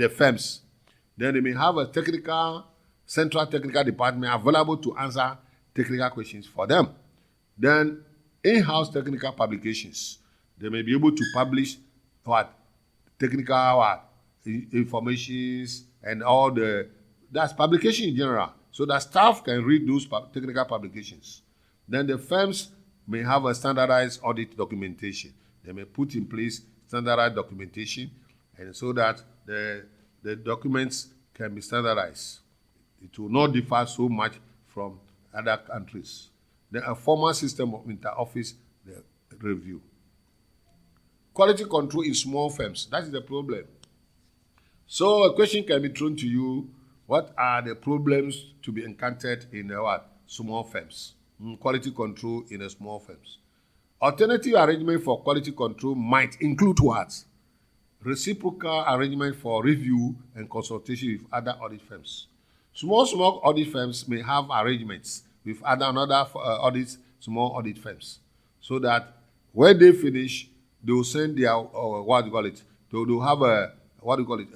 firms. Then they may have a central technical department available to answer technical questions for them. Then in-house technical publications. They may be able to publish what? Technical informations and all that's publication in general, so that staff can read those technical publications. Then the firms may have a standardized audit documentation. They may put in place standardized documentation, and so that the documents can be standardized. It will not differ so much from other countries. Then a formal system of inter-office review. Quality control in small firms. That is the problem. So a question can be thrown to you: what are the problems to be encountered in small firms? Quality control in the small firms. Alternative arrangement for quality control might include what? Reciprocal arrangement for review and consultation with other audit firms. Small audit firms may have arrangements with another small audit firms, so that when they finish, they will send their they will have a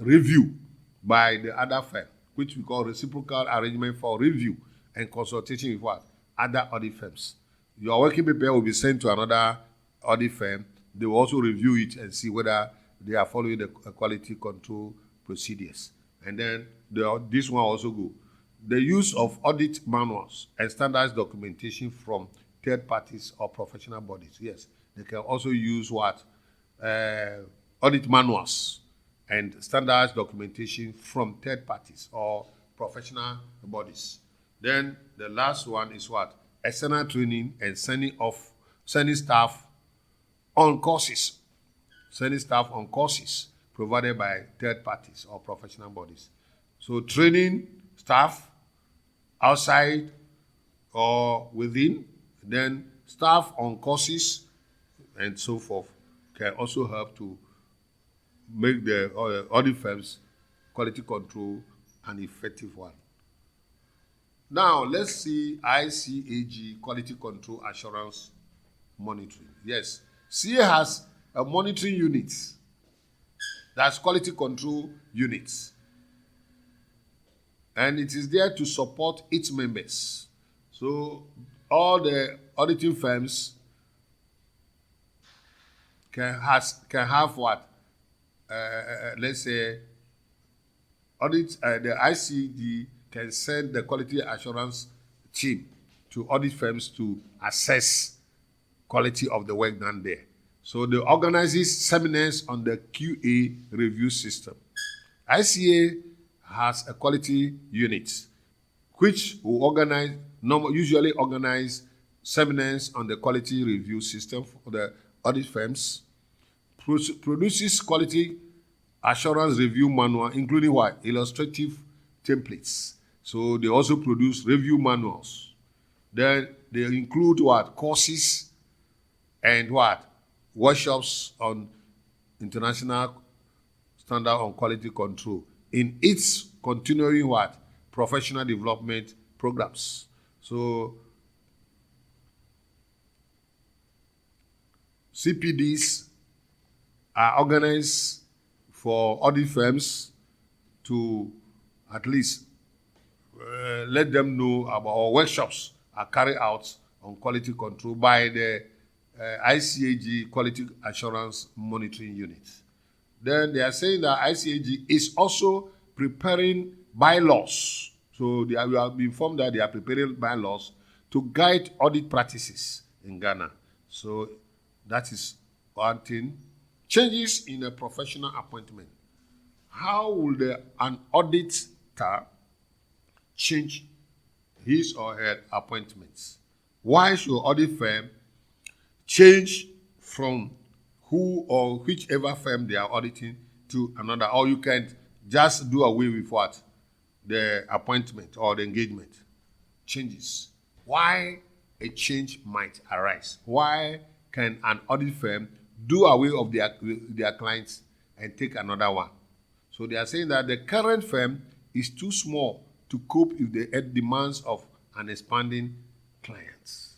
review by the other firm, which we call reciprocal arrangement for review and consultation with what? Other audit firms. Your working paper will be sent to another audit firm. They will also review it and see whether they are following the quality control procedures. And then this one also go. The use of audit manuals and standardized documentation from third parties or professional bodies. Yes, they can also use what? Audit manuals and standardized documentation from third parties or professional bodies. Then the last one is what? External training and sending staff on courses, sending staff on courses provided by third parties or professional bodies. So training staff outside or within, then staff on courses and so forth can also help to make the audit firms quality control an effective one. Now, let's see ICAG quality control assurance monitoring. Yes, CA has a monitoring unit. That's quality control units. And it is there to support its members. So all the auditing firms can have what? Let's say audit. The ICAG can send the quality assurance team to audit firms to assess quality of the work done there. So they organizes seminars on the QA review system. ICA has a quality unit which will usually organize seminars on the quality review system for the audit firms, produces quality assurance review manual, including what? Illustrative templates. So they also produce review manuals. Then they include what? Courses and what? Workshops on international standard on quality control in its continuing what? Professional development programs. So CPDs are organized for audit firms to at least let them know about, or workshops are carried out on quality control by the ICAG Quality Assurance Monitoring Unit. Then they are saying that ICAG is also preparing bylaws. So we have been informed that they are preparing bylaws to guide audit practices in Ghana. So that is one thing. Changes in a professional appointment. How will an auditor change his or her appointments? Why should audit firm change from who or whichever firm they are auditing to another? Or you can just do away with what? The appointment or the engagement. Changes. Why a change might arise? Why can an audit firm do away of their clients and take another one? So they are saying that the current firm is too small to cope with the demands of an expanding clients.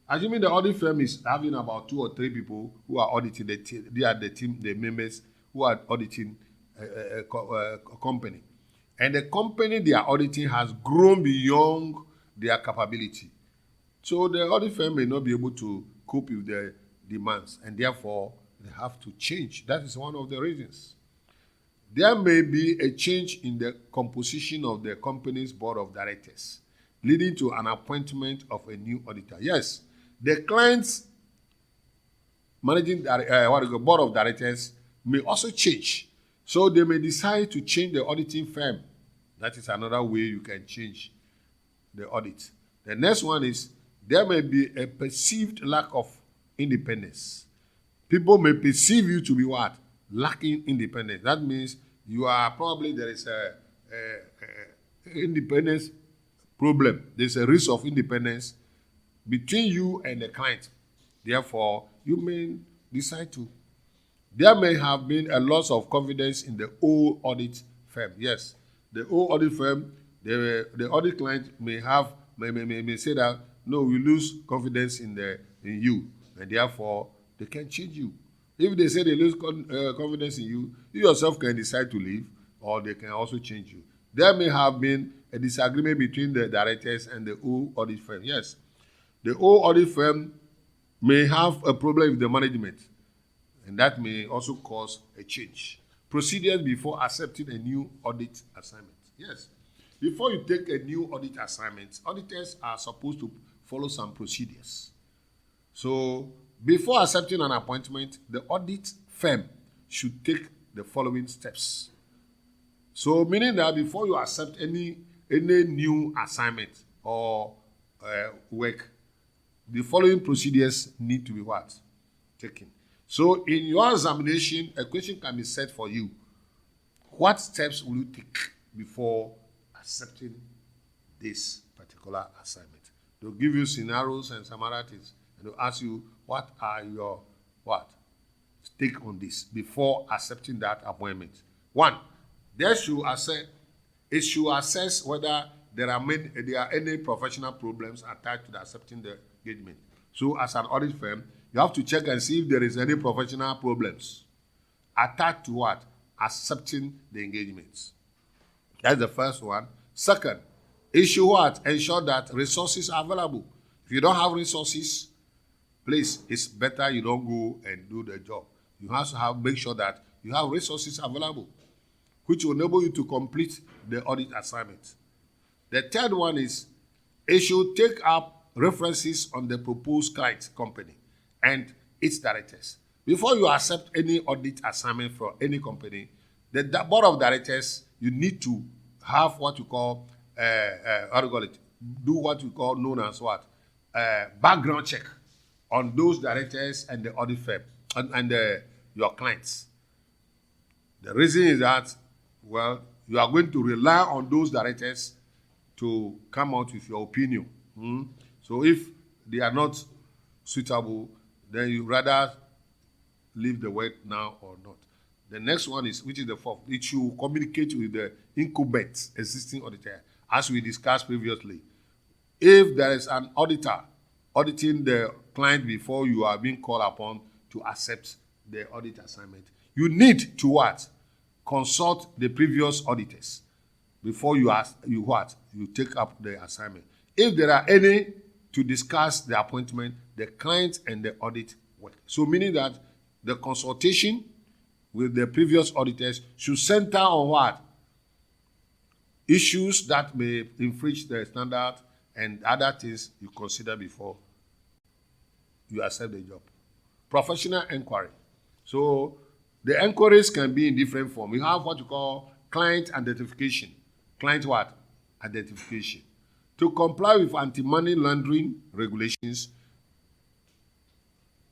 Assuming the audit firm is having about 2 or 3 people who are auditing, they are the team, the members who are auditing a company. And the company they are auditing has grown beyond their capability. So the audit firm may not be able to cope with the demands, and therefore they have to change. That is one of the reasons. There may be a change in the composition of the company's board of directors, leading to an appointment of a new auditor. Yes, the client's board of directors may also change. So they may decide to change the auditing firm. That is another way you can change the audit. The next one is there may be a perceived lack of independence. People may perceive you to be what? Lacking independence. That means you are probably, there is a independence problem. There's a risk of independence between you and the client. Therefore, you may decide to. There may have been a loss of confidence in the old audit firm. Yes, the old audit firm, the audit client may say that, no, we lose confidence in you, and therefore they can change you. If they say they lose confidence in you, you yourself can decide to leave, or they can also change you. There may have been a disagreement between the directors and the old audit firm. Yes, the old audit firm may have a problem with the management, and that may also cause a change. Procedures before accepting a new audit assignment. Yes, before you take a new audit assignment, auditors are supposed to follow some procedures. So before accepting an appointment, the audit firm should take the following steps. So meaning that before you accept any new assignment or work, the following procedures need to be what? Taken. So in your examination, a question can be set for you. What steps will you take before accepting this particular assignment? They'll give you scenarios and some other things, and they'll ask you, what are your take on this before accepting that appointment? One, it should assess whether there are any professional problems attached to the accepting the engagement. So as an audit firm, you have to check and see if there is any professional problems attached to what? Accepting the engagements. That's the first one. Second, issue what? Ensure that resources are available. If you don't have resources, please, it's better you don't go and do the job. You have to make sure that you have resources available, which will enable you to complete the audit assignment. The third one is, it should take up references on the proposed client company and its directors. Before you accept any audit assignment for any company, the board of directors, you need to have what you call, known as what? Background check on those directors and the audit firm and your clients. The reason is that, well, you are going to rely on those directors to come out with your opinion. So if they are not suitable, then you rather leave the work now or not. The next one is, which is the fourth, it should communicate with the incumbent existing auditor, as we discussed previously. If there is an auditor auditing the client before you are being called upon to accept the audit assignment, you need to what? Consult the previous auditors before you take up the assignment. If there are any to discuss the appointment, the client and the audit work. So meaning that the consultation with the previous auditors should center on what? Issues that may infringe the standard and other things you consider before you accept the job. Professional inquiry. So the inquiries can be in different form. We have what you call client identification. Client what? Identification. To comply with anti-money laundering regulations,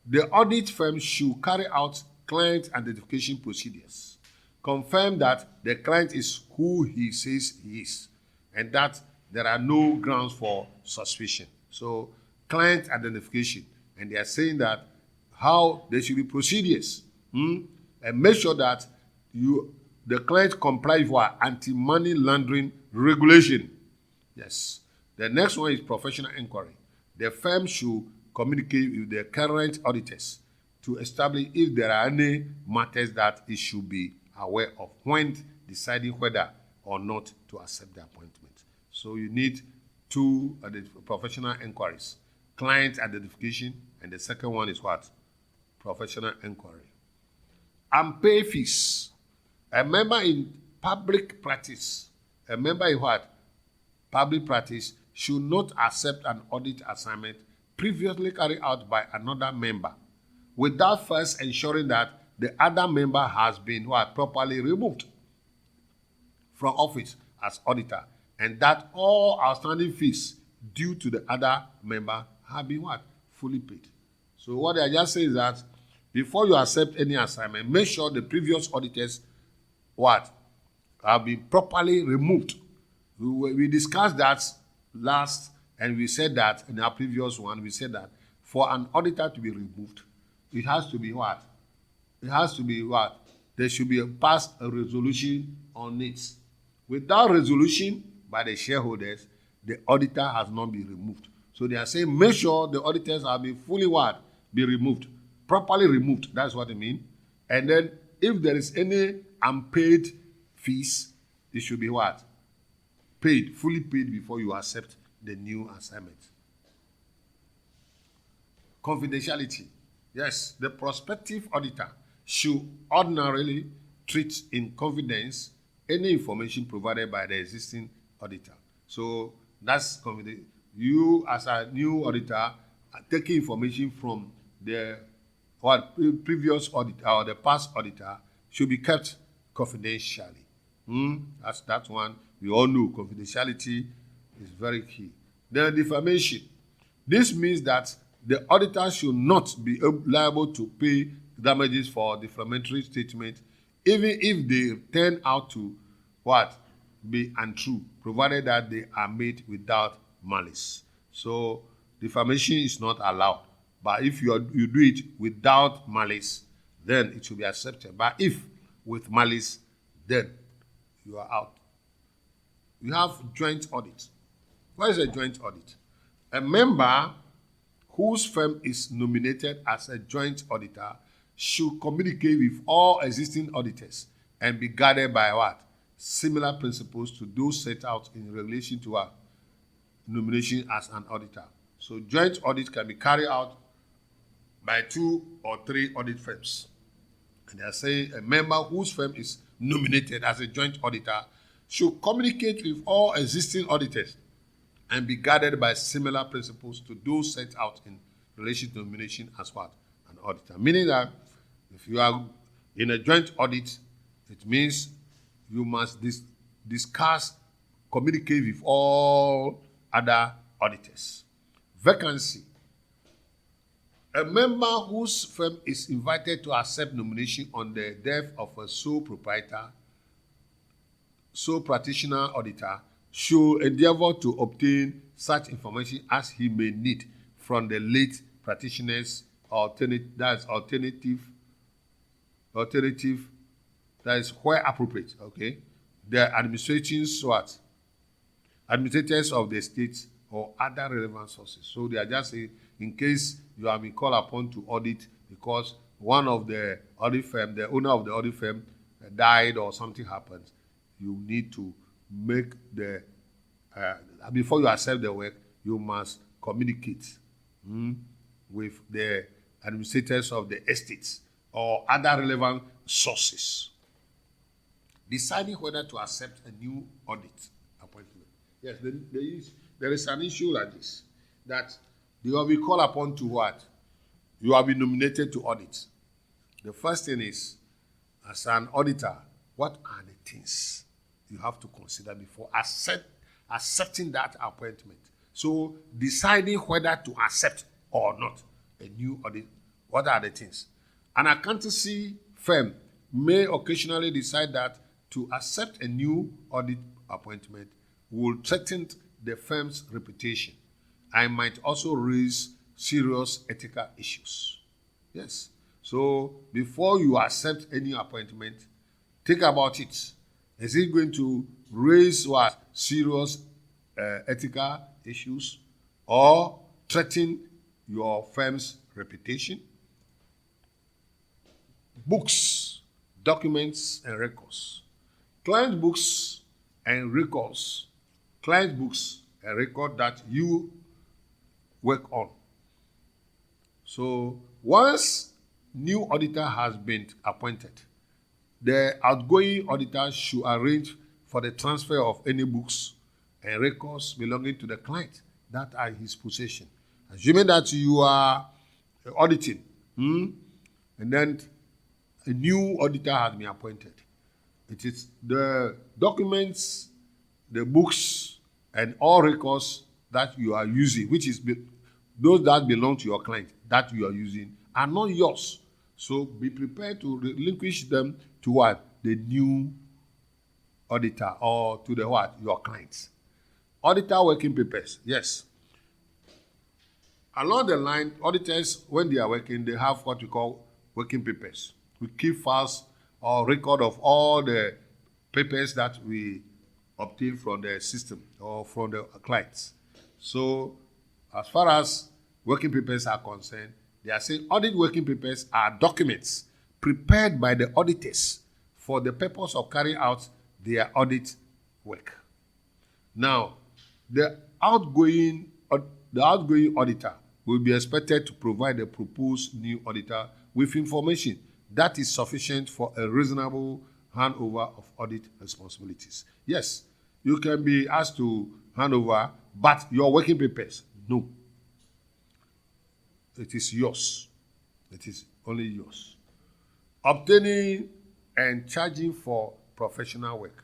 the audit firm should carry out client identification procedures. Confirm that the client is who he says he is, and that there are no grounds for suspicion. So, client identification. And they are saying that how there should be procedures. And make sure that the client complies with anti-money laundering regulation. Yes. The next one is professional inquiry. The firm should communicate with the current auditors to establish if there are any matters that it should be aware of when deciding whether or not to accept the appointment. So you need two professional inquiries. Client identification, and the second one is what? Professional inquiry. Unpaid fees. A member in public practice, Public practice should not accept an audit assignment previously carried out by another member without first ensuring that the other member has been properly removed from office as auditor, and that all outstanding fees due to the other member have been fully paid. So what I just say is that before you accept any assignment, make sure the previous auditors have been properly removed. We discussed that last, and we said that in our previous one, we said that for an auditor to be removed, it has to be what? It has to be what? There should be passed a resolution on it. Without resolution by the shareholders, the auditor has not been removed. So they are saying make sure the auditors have been fully be removed, properly removed. That's what I mean. And then if there is any unpaid fees, it should be paid, fully paid before you accept the new assignment. Confidentiality. Yes, the prospective auditor should ordinarily treat in confidence any information provided by the existing auditor. So that's confidential. You, as a new auditor, are taking information from the previous auditor or the past auditor should be kept confidentially. That's one. We all know confidentiality is very key. Then defamation. This means that the auditor should not be liable to pay damages for defamatory statement, even if they turn out to what? Be untrue, provided that they are made without malice. So defamation is not allowed. But if you do it without malice, then it should be accepted. But if with malice, then you are out. You have joint audit. What is a joint audit? A member whose firm is nominated as a joint auditor should communicate with all existing auditors and be guided by what? Similar principles to those set out in relation to our nomination as an auditor. So joint audit can be carried out by 2 or 3 audit firms. And they are saying a member whose firm is nominated as a joint auditor should communicate with all existing auditors and be guided by similar principles to those set out in relation to nomination as what? An auditor. Meaning that if you are in a joint audit, it means you must discuss, communicate with all other auditors. Vacancy. A member whose firm is invited to accept nomination on the death of a sole proprietor, sole practitioner auditor, should endeavor to obtain such information as he may need from the late practitioner's alternative, that is where appropriate, okay? The administrators of the state or other relevant sources. So they are just saying, in case you have been called upon to audit because one of the audit firm, the owner of the audit firm died or something happened, you need to make the, before you accept the work, you must communicate with the administrators of the estates or other relevant sources. Deciding whether to accept a new audit appointment. Yes, there is an issue like this, that you will be called upon to what? You have been nominated to audit. The first thing is, as an auditor, what are the things you have to consider before accepting that appointment? So deciding whether to accept or not a new audit, what are the things? An accountancy firm may occasionally decide that to accept a new audit appointment will threaten the firm's reputation and might also raise serious ethical issues. Yes. So before you accept any appointment, think about it. Is it going to raise what? Serious ethical issues or threaten your firm's reputation? Books, documents, and records. Client books and records. Client books and record that you work on. So once new auditor has been appointed, the outgoing auditor should arrange for the transfer of any books and records belonging to the client that are in his possession. Assuming that you are auditing, and then a new auditor has been appointed. It is the documents, the books, and all records that you are using, which is those that belong to your client that you are using, are not yours. So be prepared to relinquish them to what? The new auditor, or to the what? Your clients. Auditor working papers. Yes. Along the line, auditors, when they are working, they have what we call working papers. We keep files or record of all the papers that we obtain from the system or from the clients. So as far as working papers are concerned, they are saying audit working papers are documents prepared by the auditors for the purpose of carrying out their audit work. Now, the outgoing auditor will be expected to provide the proposed new auditor with information that is sufficient for a reasonable handover of audit responsibilities. Yes, you can be asked to hand over, but your working papers, no. It is yours. It is only yours. Obtaining and charging for professional work.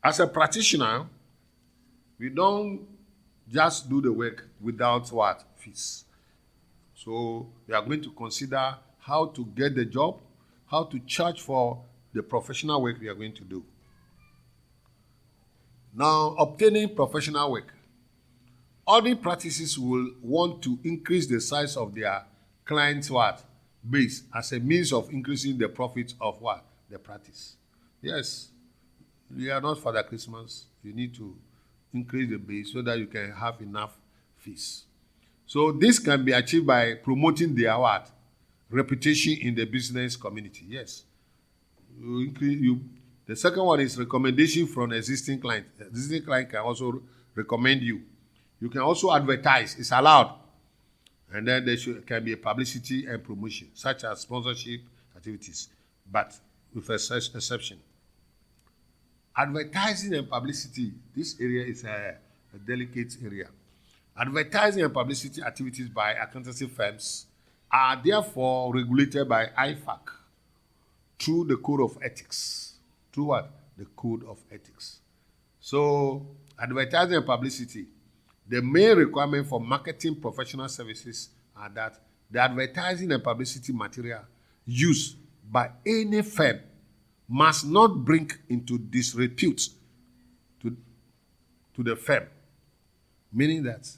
As a practitioner, we don't just do the work without what? Fees. So we are going to consider how to get the job, how to charge for the professional work we are going to do. Now, obtaining professional work. Audit practices will want to increase the size of their clients' what? Base as a means of increasing the profits of what? The practice. Yes, we are not Father Christmas. You need to increase the base so that you can have enough fees. So this can be achieved by promoting their what? Reputation in the business community. Yes. The second one is recommendation from existing client. Existing client can also recommend you. You can also advertise. It's allowed. And then there can be a publicity and promotion, such as sponsorship activities, but with a exception. Advertising and publicity, this area is a delicate area. Advertising and publicity activities by accountancy firms are therefore regulated by IFAC through the Code of Ethics. Through what? The Code of Ethics. So, advertising and publicity, the main requirement for marketing professional services are that the advertising and publicity material used by any firm must not bring into disrepute to the firm. Meaning that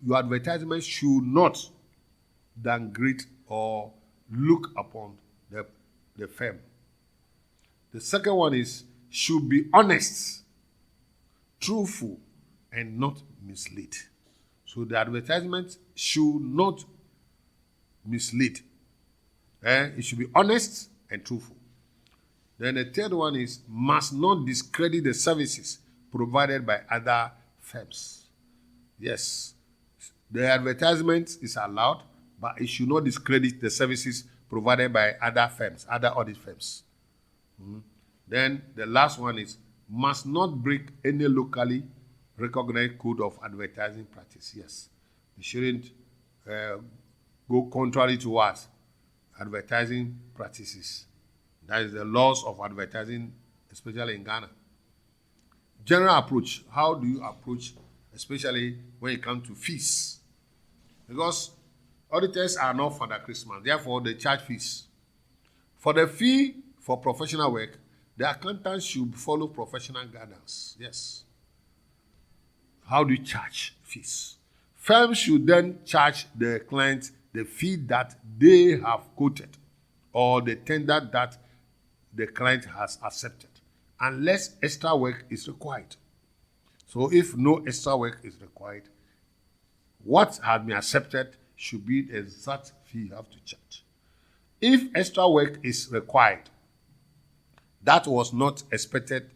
your advertisement should not downgrade or look upon the firm. The second one is should be honest, truthful, and not mislead. So the advertisement should not mislead. It should be honest and truthful. Then the third one is must not discredit the services provided by other firms. Yes, the advertisement is allowed, but it should not discredit the services provided by other firms, other audit firms. Then the last one is must not break any locally recognized code of advertising practice. Yes, they shouldn't go contrary to what? Advertising practices. That is the laws of advertising, especially in Ghana. General approach. How do you approach, especially when it comes to fees? Because auditors are not Father Christmas, therefore they charge fees. For the fee for professional work, the accountant should follow professional guidance. Yes. How do you charge fees? Firms should then charge the client the fee that they have quoted or the tender that the client has accepted, unless extra work is required. So if no extra work is required, what has been accepted should be the exact fee you have to charge. If extra work is required, that was not expected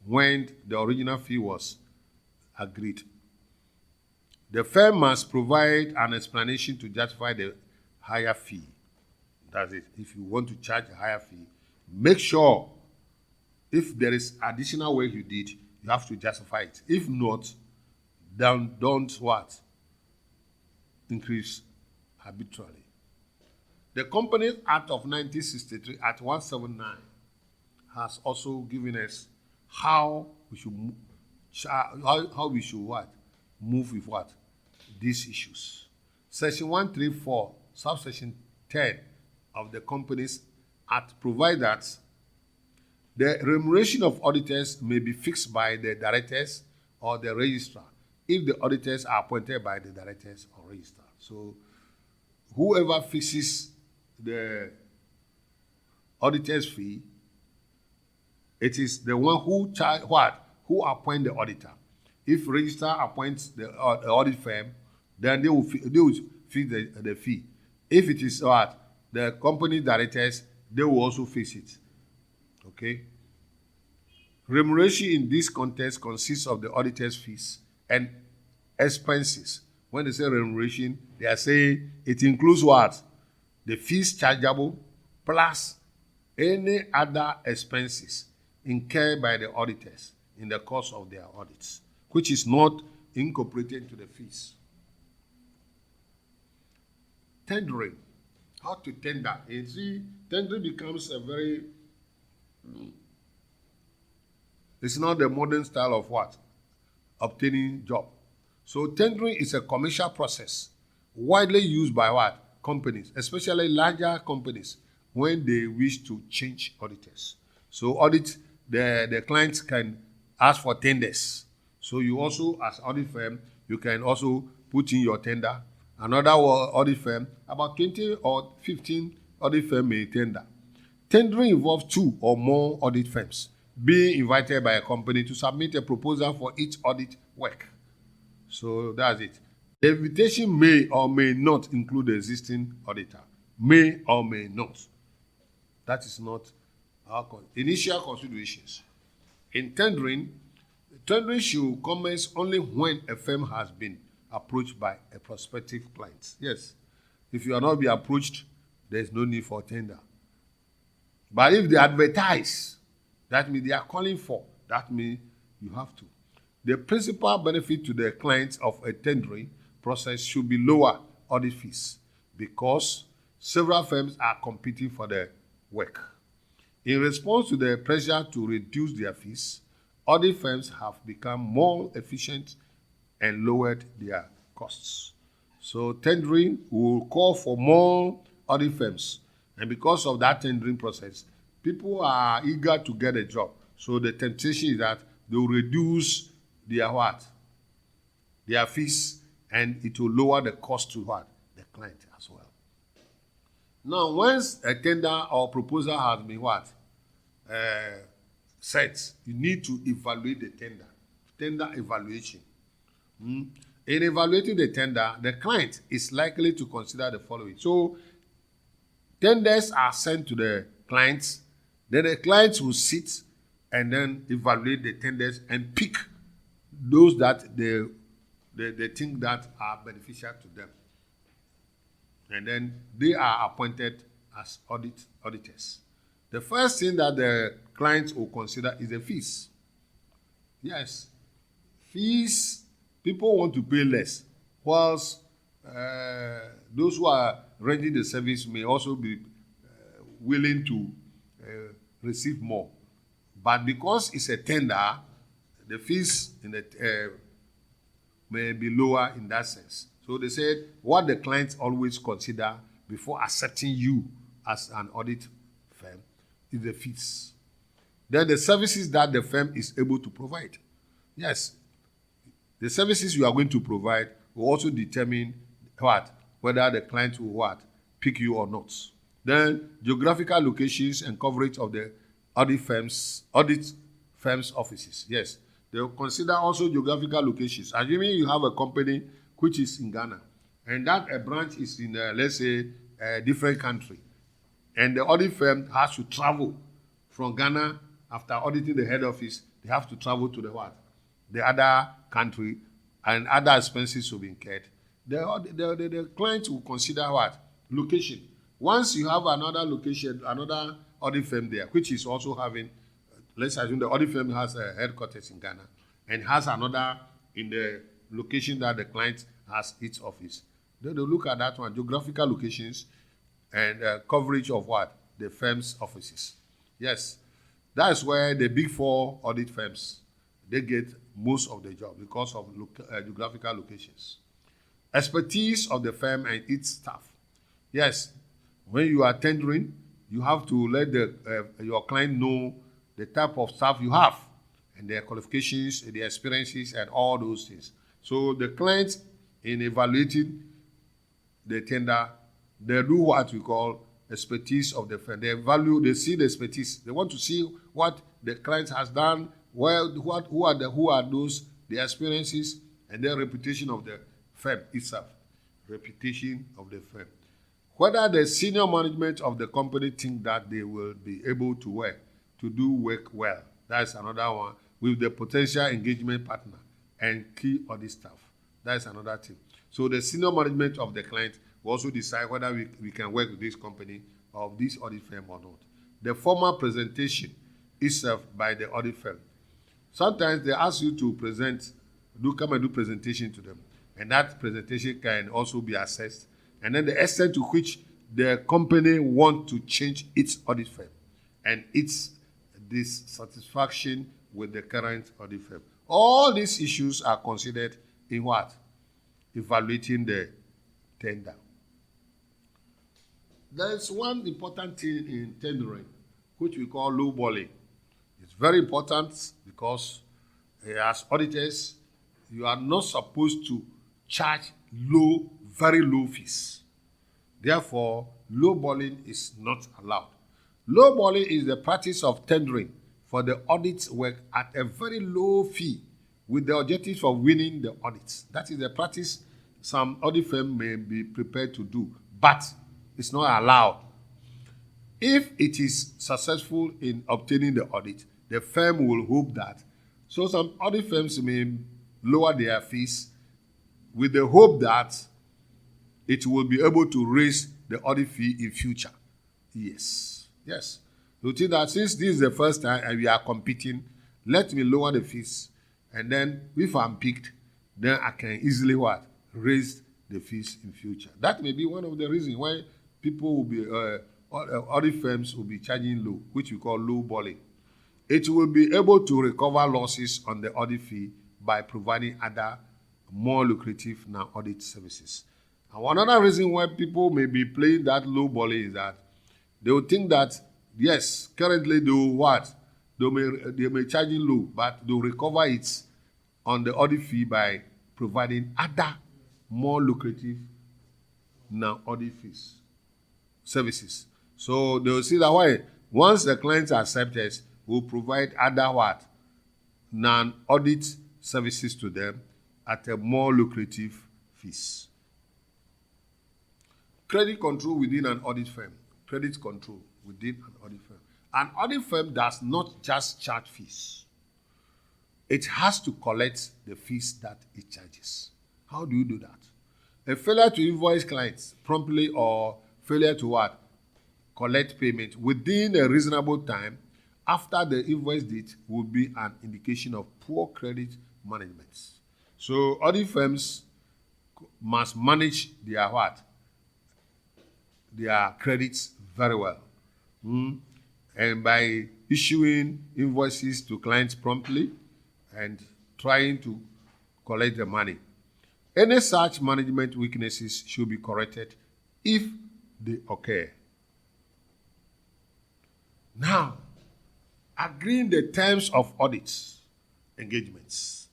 when the original fee was agreed, the firm must provide an explanation to justify the higher fee. That's it. If you want to charge a higher fee, make sure if there is additional work you did, you have to justify it. If not, then don't what? Increase arbitrarily. The Companies Act of 1963, Act 179, has also given us how we should what? Move with what? These issues. Section 134, subsection 10 of the Companies Act provides that the remuneration of auditors may be fixed by the directors or the registrar if the auditors are appointed by the directors or registrar. So whoever fixes the auditor's fee, it is the one who charge what? Who appoint the auditor. If registrar appoints the audit firm, then they will fix the fee. If it is what? The company directors, they will also fix it. Okay? Remuneration in this context consists of the auditor's fees and expenses. When they say remuneration, they are saying it includes what? The fees chargeable plus any other expenses incurred by the auditors in the course of their audits, which is not incorporated into the fees. Tendering. How to tender. You see, tendering becomes a very... It's not the modern style of what? Obtaining job. So tendering is a commercial process widely used by what? companies, especially larger companies, when they wish to change auditors. So the clients can ask for tenders. So you also, as audit firm, you can also put in your tender. Another audit firm, about 20 or 15 audit firm may tender. Tendering involves 2 or more audit firms being invited by a company to submit a proposal for each audit work. So that's it. The invitation may or may not include the existing auditor. May or may not. That is not our initial considerations. In tendering should commence only when a firm has been approached by a prospective client. Yes. If you are not be approached, there is no need for tender. But if they advertise, that means they are calling for, that means you have to. The principal benefit to the clients of a tendering process should be lower audit fees because several firms are competing for the work. In response to the pressure to reduce their fees, audit firms have become more efficient and lowered their costs. So tendering will call for more audit firms. And because of that tendering process, people are eager to get a job. So the temptation is that they will reduce their what? Their fees, and it will lower the cost to what? The client as well. Now, once a tender or proposal has been what? Set, you need to evaluate the tender evaluation. In evaluating the tender, the client is likely to consider the following. So, tenders are sent to the clients, then the clients will sit and then evaluate the tenders and pick those that they think that are beneficial to them. And then they are appointed as auditors. The first thing that the clients will consider is the fees. Yes, fees, people want to pay less, whilst those who are rendering the service may also be willing to receive more. But because it's a tender, the fees may be lower in that sense. So they said what the clients always consider before accepting you as an audit firm is the fees. Then the services that the firm is able to provide. Yes, the services you are going to provide will also determine what? Whether the client will what? Pick you or not. Then geographical locations and coverage of the audit firms offices. Yes, they will consider also geographical locations. Assuming you have a company which is in Ghana, and that a branch is in, let's say, a different country, and the audit firm has to travel from Ghana after auditing the head office, they have to travel to the what? The other country, and other expenses will be incurred. The client will consider what? Location. Once you have another location, another audit firm there, which is also having, let's assume the audit firm has a headquarters in Ghana and has another in the location that the client has its office. Then they look at that one, geographical locations and coverage of what? The firm's offices. Yes, that's where the big 4 audit firms, they get most of the job because of geographical locations. Expertise of the firm and its staff. Yes, when you are tendering, you have to let your client know the type of staff you have and their qualifications, their experiences, and all those things. So the clients, in evaluating the tender, they do what we call expertise of the firm. They see the expertise. They want to see what the client has done, who are those, the experiences, and the reputation of the firm itself. Reputation of the firm. Whether the senior management of the company think that they will be able to do work well. That's another one. With the potential engagement partner and key audit staff. That's another thing. So the senior management of the client will also decide whether we can work with this company or this audit firm or not. The formal presentation itself by the audit firm. Sometimes they ask you to come and do presentation to them. And that presentation can also be assessed. And then the extent to which the company want to change its audit firm and its dissatisfaction with the current audit firm. All these issues are considered in what? Evaluating the tender. There's one important thing in tendering, which we call lowballing. It's very important because as auditors, you are not supposed to charge very low fees. Therefore, lowballing is not allowed. Lowballing is the practice of tendering for the audit work at a very low fee with the objective of winning the audits. That is the practice some audit firm may be prepared to do, but it's not allowed. If it is successful in obtaining the audit, the firm will hope that. So some audit firms may lower their fees with the hope that it will be able to raise the audit fee in future. Yes. You think that since this is the first time and we are competing, let me lower the fees. And then if I'm picked, then I can easily raise the fees in future. That may be one of the reasons why people will be, audit firms will be charging low, which we call low balling. It will be able to recover losses on the audit fee by providing other more lucrative non-audit services. And another reason why people may be playing that low balling is that they will think that, yes, currently they will They may charge you low, but they'll recover it on the audit fee by providing other more lucrative non-audit fees services. So they'll see that once the clients accept us, we'll provide other non-audit services to them at a more lucrative fees. Credit control within an audit firm. Credit control within an audit firm. An audit firm does not just charge fees. It has to collect the fees that it charges. How do you do that? A failure to invoice clients promptly or failure to collect payment within a reasonable time after the invoice date will be an indication of poor credit management. So audit firms must manage their their credits very well. And by issuing invoices to clients promptly and trying to collect the money. Any such management weaknesses should be corrected if they occur. Now, agreeing the terms of audits engagements.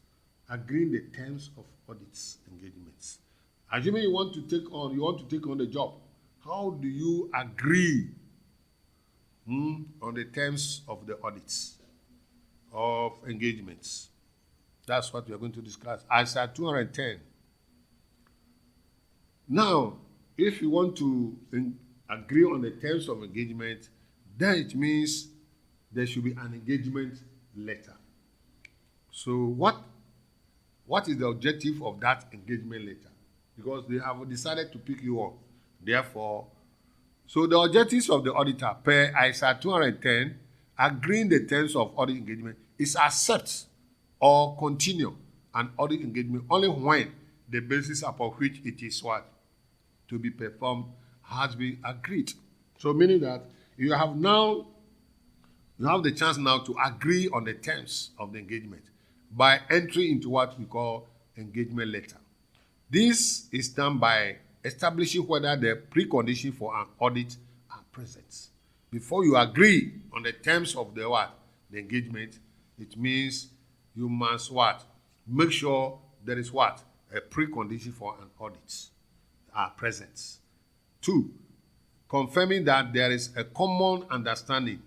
Agreeing the terms of audits engagements. Assuming you want to take on the job, how do you agree on the terms of the audits of engagements? That's what we are going to discuss. Isaiah 210. Now, if you want to agree on the terms of engagement, then it means there should be an engagement letter. So what is the objective of that engagement letter? Because they have decided to pick you up. Therefore, so the objectives of the auditor per Isaiah 210, agreeing the terms of audit engagement, is accept or continue an audit engagement only when the basis upon which it is to be performed has been agreed. So meaning that you have the chance now to agree on the terms of the engagement by entry into what we call engagement letter. This is done by establishing whether the preconditions for an audit are present. Before you agree on the terms of the engagement, it means you must make sure there is a precondition for an audit are present. 2, confirming that there is a common understanding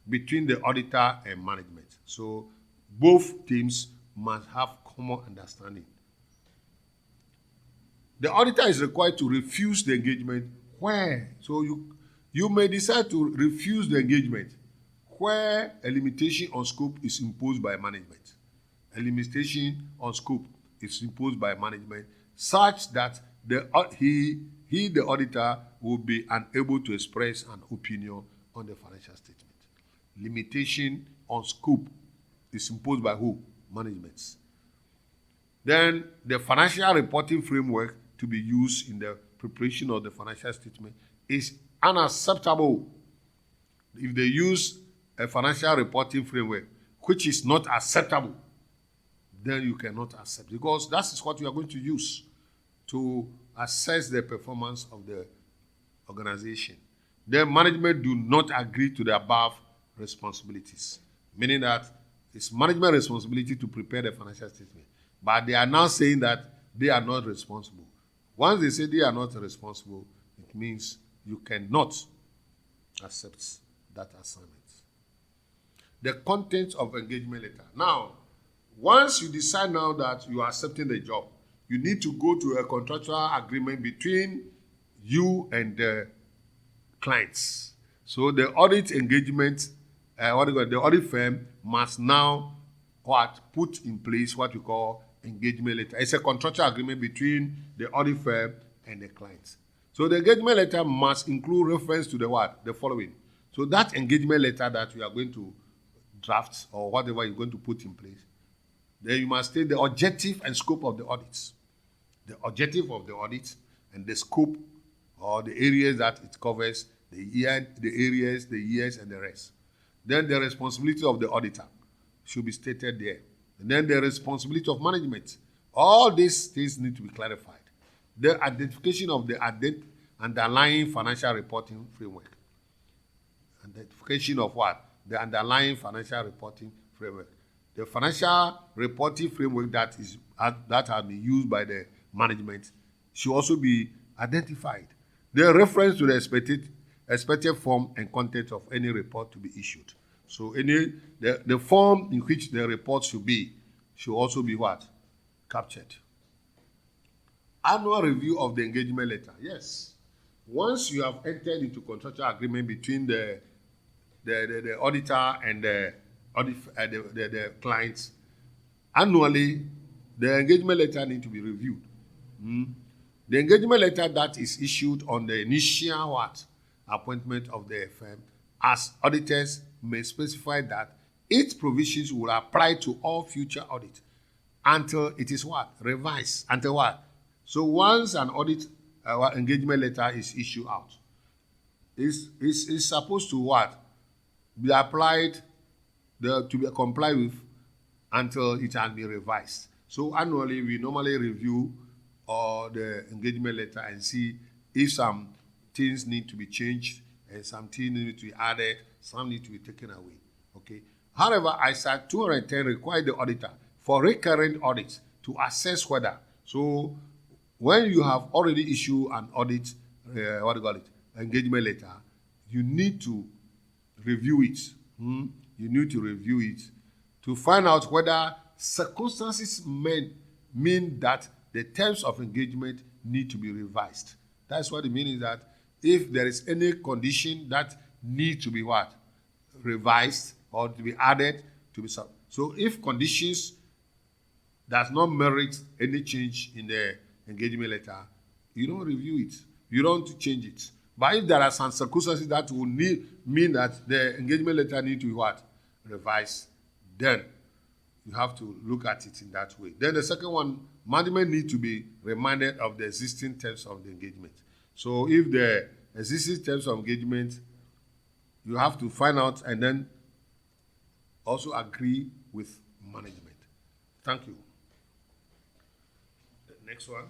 between the auditor and management. So both teams must have common understanding. The auditor is required to refuse the engagement where, so you may decide to refuse the engagement where a limitation on scope is imposed by management. A limitation on scope is imposed by management such that the auditor will be unable to express an opinion on the financial statement. Limitation on scope is imposed by who? Management. Then the financial reporting framework to be used in the preparation of the financial statement is unacceptable. If they use a financial reporting framework which is not acceptable, then you cannot accept, because that is what you are going to use to assess the performance of the organization, then management do not agree to the above responsibilities, meaning that it's management responsibility to prepare the financial statement. But they are now saying that they are not responsible. Once they say they are not responsible, it means you cannot accept that assignment. The contents of engagement letter. Now, once you decide now that you are accepting the job, you need to go to a contractual agreement between you and the clients. So the audit engagement, the audit firm must now put in place what we call engagement letter. It's a contractual agreement between the audit firm and the clients. So the engagement letter must include reference to the following. So that engagement letter that you are going to draft or whatever you're going to put in place, then you must state the objective and scope of the audits. The objective of the audit and the scope or the areas that it covers, the areas, the years, and the rest. Then the responsibility of the auditor should be stated there. And then the responsibility of management. All these things need to be clarified. The identification of the underlying financial reporting framework. Identification of what? The underlying financial reporting framework. The financial reporting framework that has been used by the management should also be identified. The reference to the expected form and content of any report to be issued. So the form in which the report should also be what? Captured. Annual review of the engagement letter. Yes. Once you have entered into contractual agreement between the auditor and the clients, annually the engagement letter need to be reviewed. The engagement letter that is issued on the initial appointment of the firm, as auditors may specify that its provisions will apply to all future audits until it is revised. Until what? So once an audit engagement letter is issued out, it's supposed to be applied to be complied with until it has been revised. So annually we normally review the engagement letter and see if some things need to be changed and some things need to be added, some need to be taken away. Okay. However, ISA 210 requires the auditor for recurrent audits to assess whether. So when you have already issued an audit, engagement letter, you need to review it. You need to review it to find out whether circumstances mean that the terms of engagement need to be revised. That's what it means, is that if there is any condition that needs to be revised or to be added to be solved. So if conditions does not merit any change in the engagement letter, you don't review it. You don't change it. But if there are some circumstances that will mean that the engagement letter need to be revised, then you have to look at it in that way. Then the second one, management need to be reminded of the existing terms of the engagement. So if the existing terms of engagement, you have to find out and then also agree with management. Thank you. The next one.